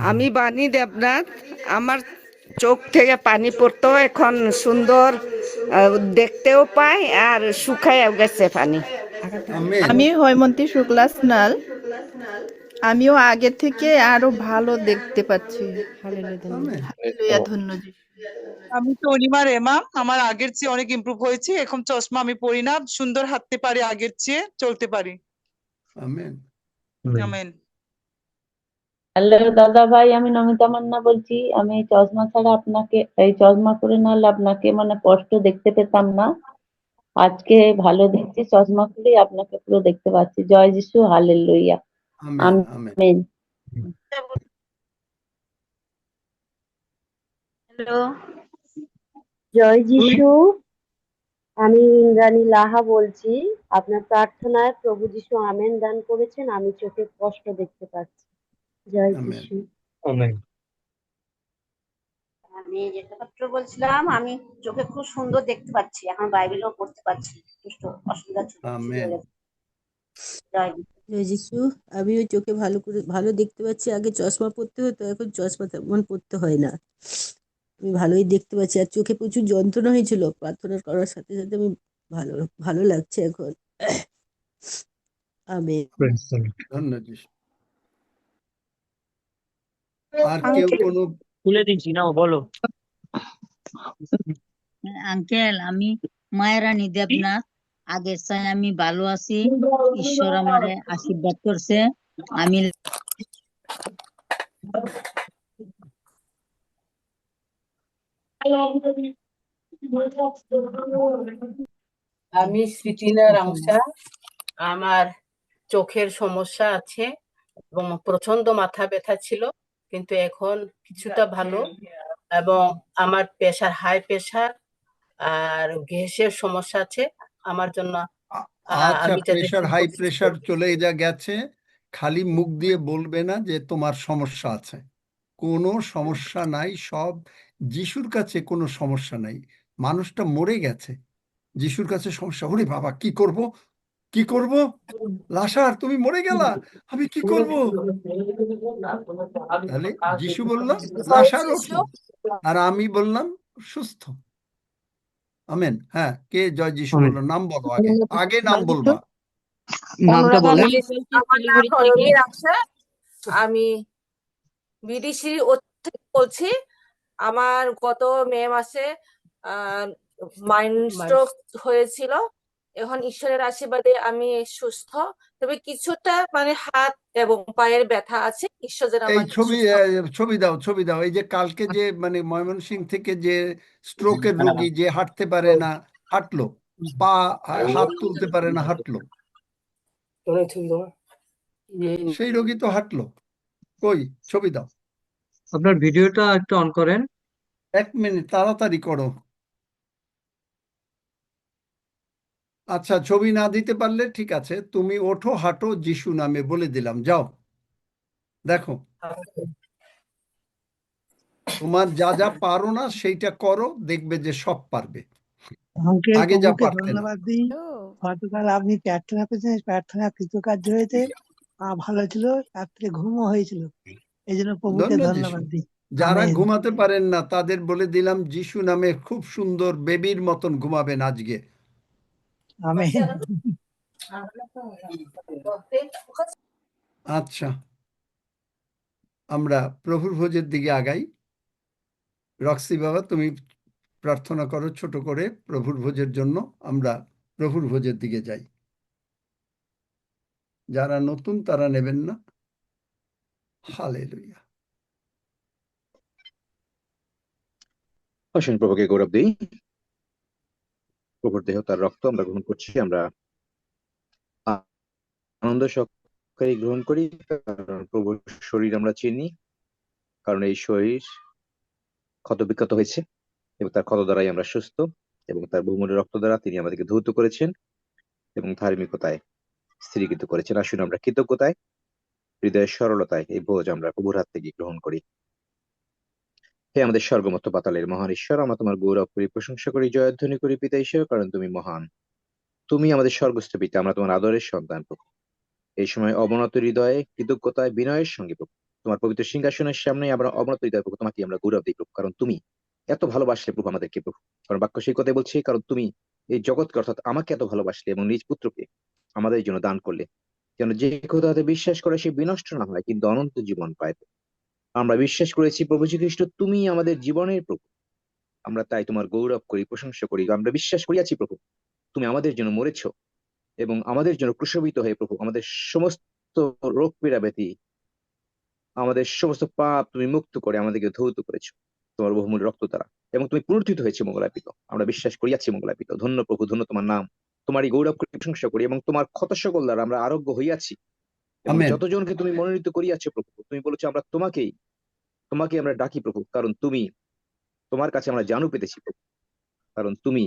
আমি বাণী দেবনাথ। আমার চোখ থেকে পানি পড়তো, এখন সুন্দর দেখতেও পাই আর শুকায়ও গেছে পানি। আমি হৈমন্তী শুক্লা স্নাল। আমিও আগে থেকে আরো ভালো দেখতে পাচ্ছি। হালেলুয়া, ধন্য যিশু। আমি তো অনিমা রেমা। আমার আগের চেয়ে অনেক ইমপ্রুভ হয়েছে, এখন চশমা আমি পরি না, সুন্দর হাঁটতে পারি, আগের চেয়ে চলতে পারি। আমেন। আমেন। হ্যালো দাদা ভাই, আমি নমিতা মান্না বলছি। আমি চশমা ছাড়া আপনাকে, এই চশমা পরে না হলে আপনাকে মানে স্পষ্ট দেখতে পেতাম না, আজকে ভালো দেখছি, চশমা খুলে আপনাকে পুরো দেখতে পাচ্ছি। জয় যিশু, হালেলুয়া, আমেন। হ্যালো, জয় যিশু। আমি ইন্দ্রাণী লাহা বলছি। আপনার প্রার্থনায় প্রভু যিশু আমেন দান করেছেন, আমি চোখে স্পষ্ট দেখতে পাচ্ছি। জয় যিশু। আমেন। আমি যেটা মাত্র বলছিলাম, আমি চোখে খুব সুন্দর দেখতে পাচ্ছি, এখন বাইবেলও পড়তে পারছি, একটু অসুবিধা ছিল, ঠিক আমেন। হয়ে গেছে। জয় যিশু। জয় যিশু। আমিও চোখে ভালো দেখতে পাচ্ছি। আগে চশমা পরতে হতো, এখন চশমা তেমন পরতে হয় না। আমি ভালোই দেখতে পাচ্ছি, আর চোখে প্রচুর যন্ত্রণা হয়েছিল, প্রার্থনা করার সাথে সাথে আমি ভালো ভালো লাগছে এখন। আমেন। ধন্যবাদ যিশু। আর কেউ কোনো খুলে দিচ্ছি নাও, বলো। আঙ্কেল, আমি মায়েরানী দেবনাথ। আগের চাই আমি ভালো আছি, ঈশ্বর আমারে আশীর্বাদ করছে। আমি আমি স্মৃতিলা রাংসা। আমার চোখের সমস্যা আছে এবং প্রচন্ড মাথা ব্যথা ছিল, কিন্তু এখন কিছুটা ভালো। এবং আমার হাই প্রেশার আর গ্যাসের সমস্যা আছে আমার জন্য। আচ্ছা, আমি যাতে প্রেশার, হাই প্রেশার চলে গেছে। খালি মুখ দিয়ে বলবে না যে তোমার সমস্যা আছে। কোনো সমস্যা নাই, সব যিশুর কাছে কোনো সমস্যা নাই। মানুষটা মরে গেছে, যিশুর কাছে সমস্যা। ওরে বাবা, কি করব কি করব, লাসার তুমি মরে গেলা, আমি কি করব? তাহলে যিশু বলল লাসার ওঠো, আর আমি বললাম সুস্থ। আমেন। হ্যাঁ, কে জয় যিশু বললো? নাম বলো, আগে আগে নাম বলবা। নামটা বলেন। আমার নাম রণবী রাংসা। আমি বিডিসি থেকে বলছি। আমার গত মে মাসে মাইন্ড স্ট্রোক হয়েছিল। এখন ঈশ্বরের আশীর্বাদে আমি সুস্থ, তবে কিছুটা হাত এবং পায়ের ব্যথা আছে। ঈশ্বর যেন এই আমাকে ছবি সুস্থ ছবি দাও। এই যে কালকে যে ময়মনসিংহ থেকে যে স্ট্রোকের রোগী, যে হাঁটতে পারে না, হাঁটলো, পা হাত তুলতে পারে না, হাঁটলো, সেই রোগী তো হাঁটলো। কই ছবি দাও। আপনার ভিডিওটা একটু অন করেন। 1 মিনিট, তাড়াতাড়ি করো। আচ্ছা, ছবি না দিতে পারলে ঠিক আছে, তুমি ওঠো, হাঁটো, যিশু নামে বলে দিলাম, যাও দেখো। তোমার যা যা পারো না সেইটা করো, দেখবে যে সব পারবে। আঙ্কেল, আগে যা প্রভুকে পারতে না। ধন্যবাদ দিই। গতকাল আপনি প্রার্থনা করেছেন, প্রার্থনা কৃতকার্য হয়েছে, ভালো ছিল, রাত্রে ঘুমও হয়েছিল। এই জন্য প্রভুকে ধন্যবাদ যিশু। ধন্যবাদ দিই। যারা আমেন। ঘুমাতে পারেন না তাদের বলে দিলাম, যিশু নামে খুব সুন্দর বেবির মতন ঘুমাবেন আজকে। আমেন। আচ্ছা, আমরা প্রভুর ভোজের দিকে আগাই। রক্সি বাবা, তুমি প্রার্থনা করো ছোট করে প্রভুর ভোজের জন্য। আমরা প্রভুর ভোজের দিকে যাই। যারা নতুন তারা নেবেন না। হালেলুয়া। আসুন প্রভুকে গৌরব দিই। প্রভুর দেহ তার রক্ত আমরা গ্রহণ করছি, আমরা আনন্দ সহকারে গ্রহণ করি, কারণ প্রভুর শরীর আমরা চিনি, কারণ এই শরীর ক্ষত বিক্ষত হয়েছে এবং তার ক্ষত দ্বারাই আমরা সুস্থ, এবং তার বহুমূল্য রক্ত দ্বারা তিনি আমাদেরকে ধৌত করেছেন এবং ধার্মিকতায় স্থিরীকৃত করেছেন। আসুন আমরা কৃতজ্ঞতায়, হৃদয়ের সরলতায় এই ভোজ আমরা প্রভুর হাত থেকে গ্রহণ করি। হে আমাদের স্বর্গমত্ত পাতালের মহান ঈশ্বর, আমরা তোমার গৌরব করি, প্রশংসা করি, জয়ধ্বনি করি পিতা ঈশ্বর, কারণ তুমি মহান। তুমি আমাদের স্বর্গস্থ পিতা, আমরা তোমার আদরের সন্তান প্রভু। এই সময় অবনত হৃদয়ে, কৃতজ্ঞতায়, বিনয়ের সঙ্গে প্রভু তোমার পবিত্র সিংহাসনের সামনে আমরা অবনত হৃদয় প্রভু তোমাকে আমরা গৌরব দিই প্রভু, কারণ তুমি এত ভালোবাসলে প্রভু আমাদেরকে প্রভু। কারণ বাক্য সেই কথাই বলছে, কারণ তুমি এই জগৎকে অর্থাৎ আমাকে এত ভালোবাসলে এবং নিজ পুত্রকে আমাদের জন্য দান করলে, যেন যে কোথাতে বিশ্বাস করে সে বিনষ্ট না হয় কিন্তু অনন্ত জীবন পায়। আমরা বিশ্বাস করেছি প্রভু যীশু খ্রিস্ট তুমি আমাদের জীবনের প্রভু। আমরা তাই তোমার গৌরব করি, প্রশংসা করি। আমরা বিশ্বাস করিয়াছি প্রভু তুমি আমাদের জন্য মরেছ এবং আমাদের জন্য ক্রুশবিদ্ধ হয়ে প্রভু আমাদের সমস্ত রোগ পীড়া ব্যাধি, আমাদের সমস্ত পাপ তুমি মুক্ত করে আমাদেরকে ধৌত করেছো তোমার বহুমূল্য রক্ত দ্বারা, এবং তুমি পুনরুত্থিত হয়েছে মঙ্গলাপিত। আমরা বিশ্বাস করিয়াছি মঙ্গলাপিত। ধন্য প্রভু, ধন্য তোমার নাম। তোমারই গৌরব করি, প্রশংসা করি, এবং তোমার ক্ষত সকল দ্বারা আমরা আরোগ্য হইয়াছি। এবং আমেন। যতজনকে তুমি মনোনীত করিয়াছো প্রভু, তুমি বলেছো আমরা তোমাকে আমরা ডাকি প্রভু, কারণ তোমার কাছে আমরা জানু পেতেছি প্রভু, কারণ তুমি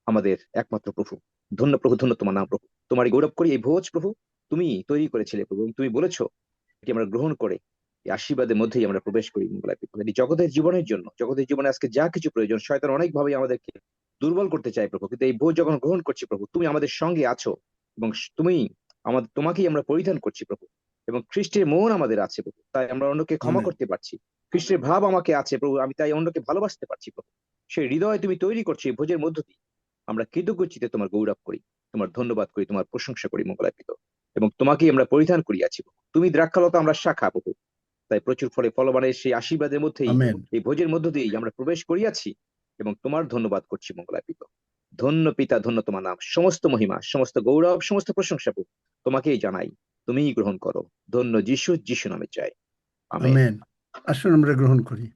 আমাদের একমাত্র প্রভু। ধন্য প্রভু, ধন্য তোমার নাম প্রভু। তোমারই গৌরব করি এই ভোজ প্রভু তুমি তৈরি করেছিলে প্রভু, এবং তুমি বলেছো এটি আমরা গ্রহণ করে এই আশীর্বাদের মধ্যেই আমরা প্রবেশ করি মঙ্গলায় পিতা। এই জগতের জীবনের জন্য, জগতের জীবনে আজকে যা কিছু প্রয়োজন, শয়তান অনেকভাবে আমাদেরকে দুর্বল করতে চায় প্রভু, কিন্তু এই ভোজ যখন গ্রহণ করছি প্রভু, তুমি আমাদের সঙ্গে আছো এবং তোমাকেই আমরা পরিধান করছি প্রভু, এবং খ্রিস্টের মন আমাদের আছে প্রভু, তাই আমরা অন্যকে ক্ষমা আমেন। করতে পারছি। খ্রিস্টের ভাব আমাকে আছে প্রভু, আমি তাই অন্যকে ভালোবাসতে পারছি প্রভু। সেই হৃদয় তুমি তৈরি করছো এই ভোজের মধ্য দিয়ে। আমরা কৃতজ্ঞ চিত্তে তোমার গৌরব করি, তোমার ধন্যবাদ করি, তোমার প্রশংসা করি মঙ্গলায় পিতা, এবং তোমাকেই আমরা পরিধান করিয়াছি প্রভু। তুমি দ্রাক্ষালতা, আমরা শাখা প্রভু, তাই প্রচুর ফলে ফলবানের সেই আশীর্বাদের মধ্যেই, আমেন। এই ভোজের মধ্য দিয়েই আমরা প্রবেশ করিয়াছি এবং তোমার ধন্যবাদ করছি মঙ্গলায় পিতা। ধন্য পিতা, ধন্য তোমার নাম, সমস্ত মহিমা, সমস্ত গৌরব, সমস্ত প্রশংসা প্রভু তোমাকেই জানাই, তুমিই গ্রহণ করো। ধন্য যিশু, যিশু নামে চাই, আমেন। আমেন। আসুন আমরা গ্রহণ করি।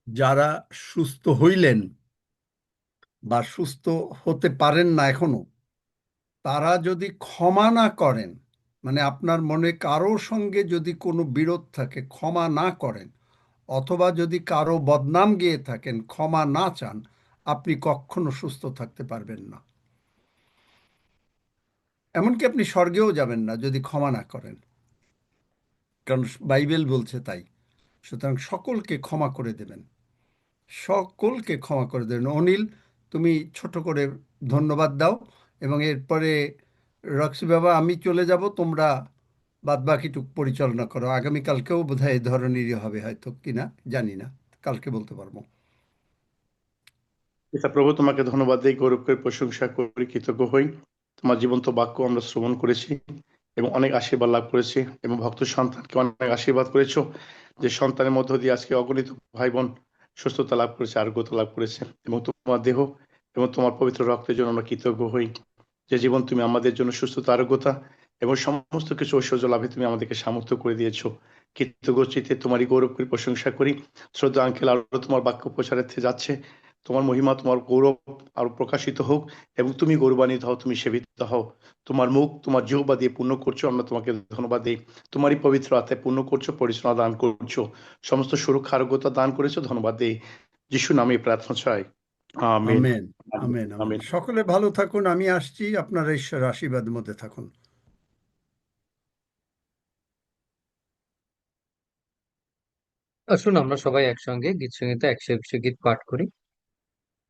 যারা সুস্থ হইলেন বা সুস্থ হতে পারেন না এখনো, তারা যদি ক্ষমা না করেন, মানে আপনার মনে কারো সঙ্গে যদি কোনো বিরোধ থাকে, ক্ষমা না করেন, অথবা যদি কারো বদনাম গেয়ে থাকেন, ক্ষমা না চান, আপনি কখনো সুস্থ থাকতে পারবেন না। এমনকি আপনি স্বর্গেও যাবেন না যদি ক্ষমা না করেন, কারণ বাইবেল বলছে তাই। সুতরাং সকলকে ক্ষমা করে দেবেন, সকলকে ক্ষমা করে দেবেন। অনিল, তুমি ছোট করে ধন্যবাদ দাও, এবং এরপরে রক্সি বাবা আমি চলে যাব, তোমরা বাদ বাকিটুক পরিচালনা করো। আগামীকালকেও বোধহয় এই ধরনেরই হবে, হয়তো কিনা জানি না, কালকে বলতে পারবো। পিতা প্রভু, তোমাকে ধন্যবাদ দিই, গৌরব করে প্রশংসা করি, কৃতজ্ঞ হই। তোমার জীবন্ত বাক্য আমরা শ্রবণ করেছি এবং অনেক আশীর্বাদ লাভ করেছি, এবং ভক্ত সন্তানকে অনেক আশীর্বাদ করেছো, যে সন্তানের মধ্য দিয়ে আজকে অগণিত ভাই বোন সুস্থতা লাভ করেছে, আরোগ্যতা লাভ করেছে, এবং তোমার দেহ এবং তোমার পবিত্র রক্তের জন্য আমরা কৃতজ্ঞ হই, যে জীবন তুমি আমাদের জন্য সুস্থতা, আরোগ্যতা এবং সমস্ত কিছু ঐশ্বর্য লাভে তুমি আমাদেরকে সামর্থ্য করে দিয়েছো। কৃতজ্ঞ চিত্তে তোমারই গৌরব করি, প্রশংসা করি। শ্রদ্ধা আঙ্কেল আরো তোমার বাক্য প্রচারার্থে যাচ্ছে, তোমার মহিমা, তোমার গৌরব আরো প্রকাশিত হোক, এবং তুমি গৌরবান্বিত হও, তুমি সেবিত হও। তোমার মুখ, তোমার জিহ্বা দিয়ে পূর্ণ করছো, আমরা তোমাকে ধন্যবাদ দিই। তোমারই পবিত্র আত্মায় পূর্ণ করছো, পরিচালনা দান করছো, সমস্ত সুরক্ষা, আরোগ্যতা দান করেছো, ধন্যবাদ দিই। যিশু নামে প্রার্থনা চাই, আমেন। Amen, amen, amen. সকলে ভালো থাকুন, আমি আসছি, আপনারা ঈশ্বর আশীর্বাদের মধ্যে থাকুন। আসুন আমরা সবাই একসঙ্গে গীত সংহিতা 121 গীত পাঠ করি।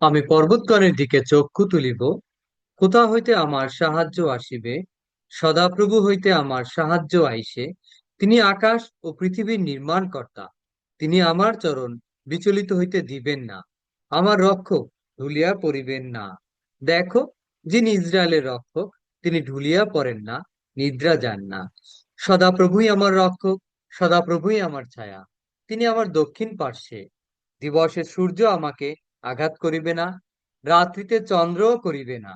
আমি পর্বতগণের দিকে চক্ষু তুলিব, কোথা হইতে আমার সাহায্য আসিবে? সদাপ্রভু হইতে আমার সাহায্য আইসে। তিনি আকাশ ও পৃথিবীর নির্মাণকর্তা, তিনি আমার চরণ বিচলিত হইতে দিবেন না, আমার রক্ষক ঢুলিয়া পড়িবেন না। দেখো, যিনি ইসরায়েলের রক্ষক, তিনি ঢুলিয়া পড়েন না, নিদ্রা যান না। সদাপ্রভুই আমার রক্ষক, সদাপ্রভুই আমার ছায়া, তিনি আমার দক্ষিণ পার্শ্বে। দিবসে সূর্য আমাকে আঘাত করিবে না, রাত্রিতে চন্দ্রও করিবে না।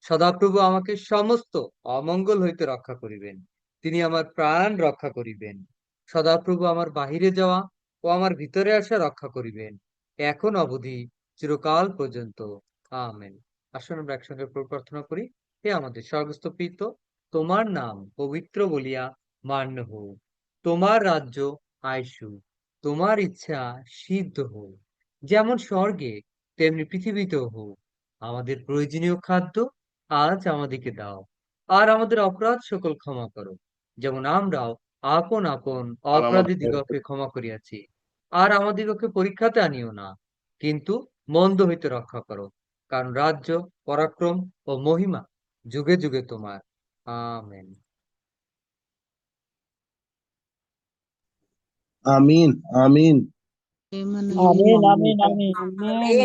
সদাপ্রভু আমাকে সমস্ত অমঙ্গল হইতে রক্ষা করিবেন, তিনি আমার প্রাণ রক্ষা করিবেন। সদাপ্রভু আমার বাহিরে যাওয়া ও আমার ভিতরে আসা রক্ষা করিবেন, এখন অবধি চিরকাল পর্যন্ত, আমেন। আসুন আমরা একসঙ্গে প্রার্থনা করি। হে আমাদের স্বর্গস্থ পিতা, তোমার নাম পবিত্র বলিয়া মান্য হোক, তোমার রাজ্য আইসুক, তোমার ইচ্ছা সিদ্ধ হোক, যেমন স্বর্গে তেমনি পৃথিবীতেও হোক। আমাদের প্রয়োজনীয় খাদ্য আজ আমাদেরকে দাও, আর আমাদের অপরাধ সকল ক্ষমা করো, যেমন আমরাও আপন আপন আর অপরাধী আমাদের দিগকে ক্ষমা করিয়াছি। আর আমাদিগকে পরীক্ষাতে আনিও না, কিন্তু মন্দ হইতে রক্ষা করো, কারণ রাজ্য, পরাক্রম ও মহিমা যুগে যুগে তোমার, আমেন। আমিন, আমিন। আমেন, আমিন, আমেন, আমিন, আমিন। আমেন।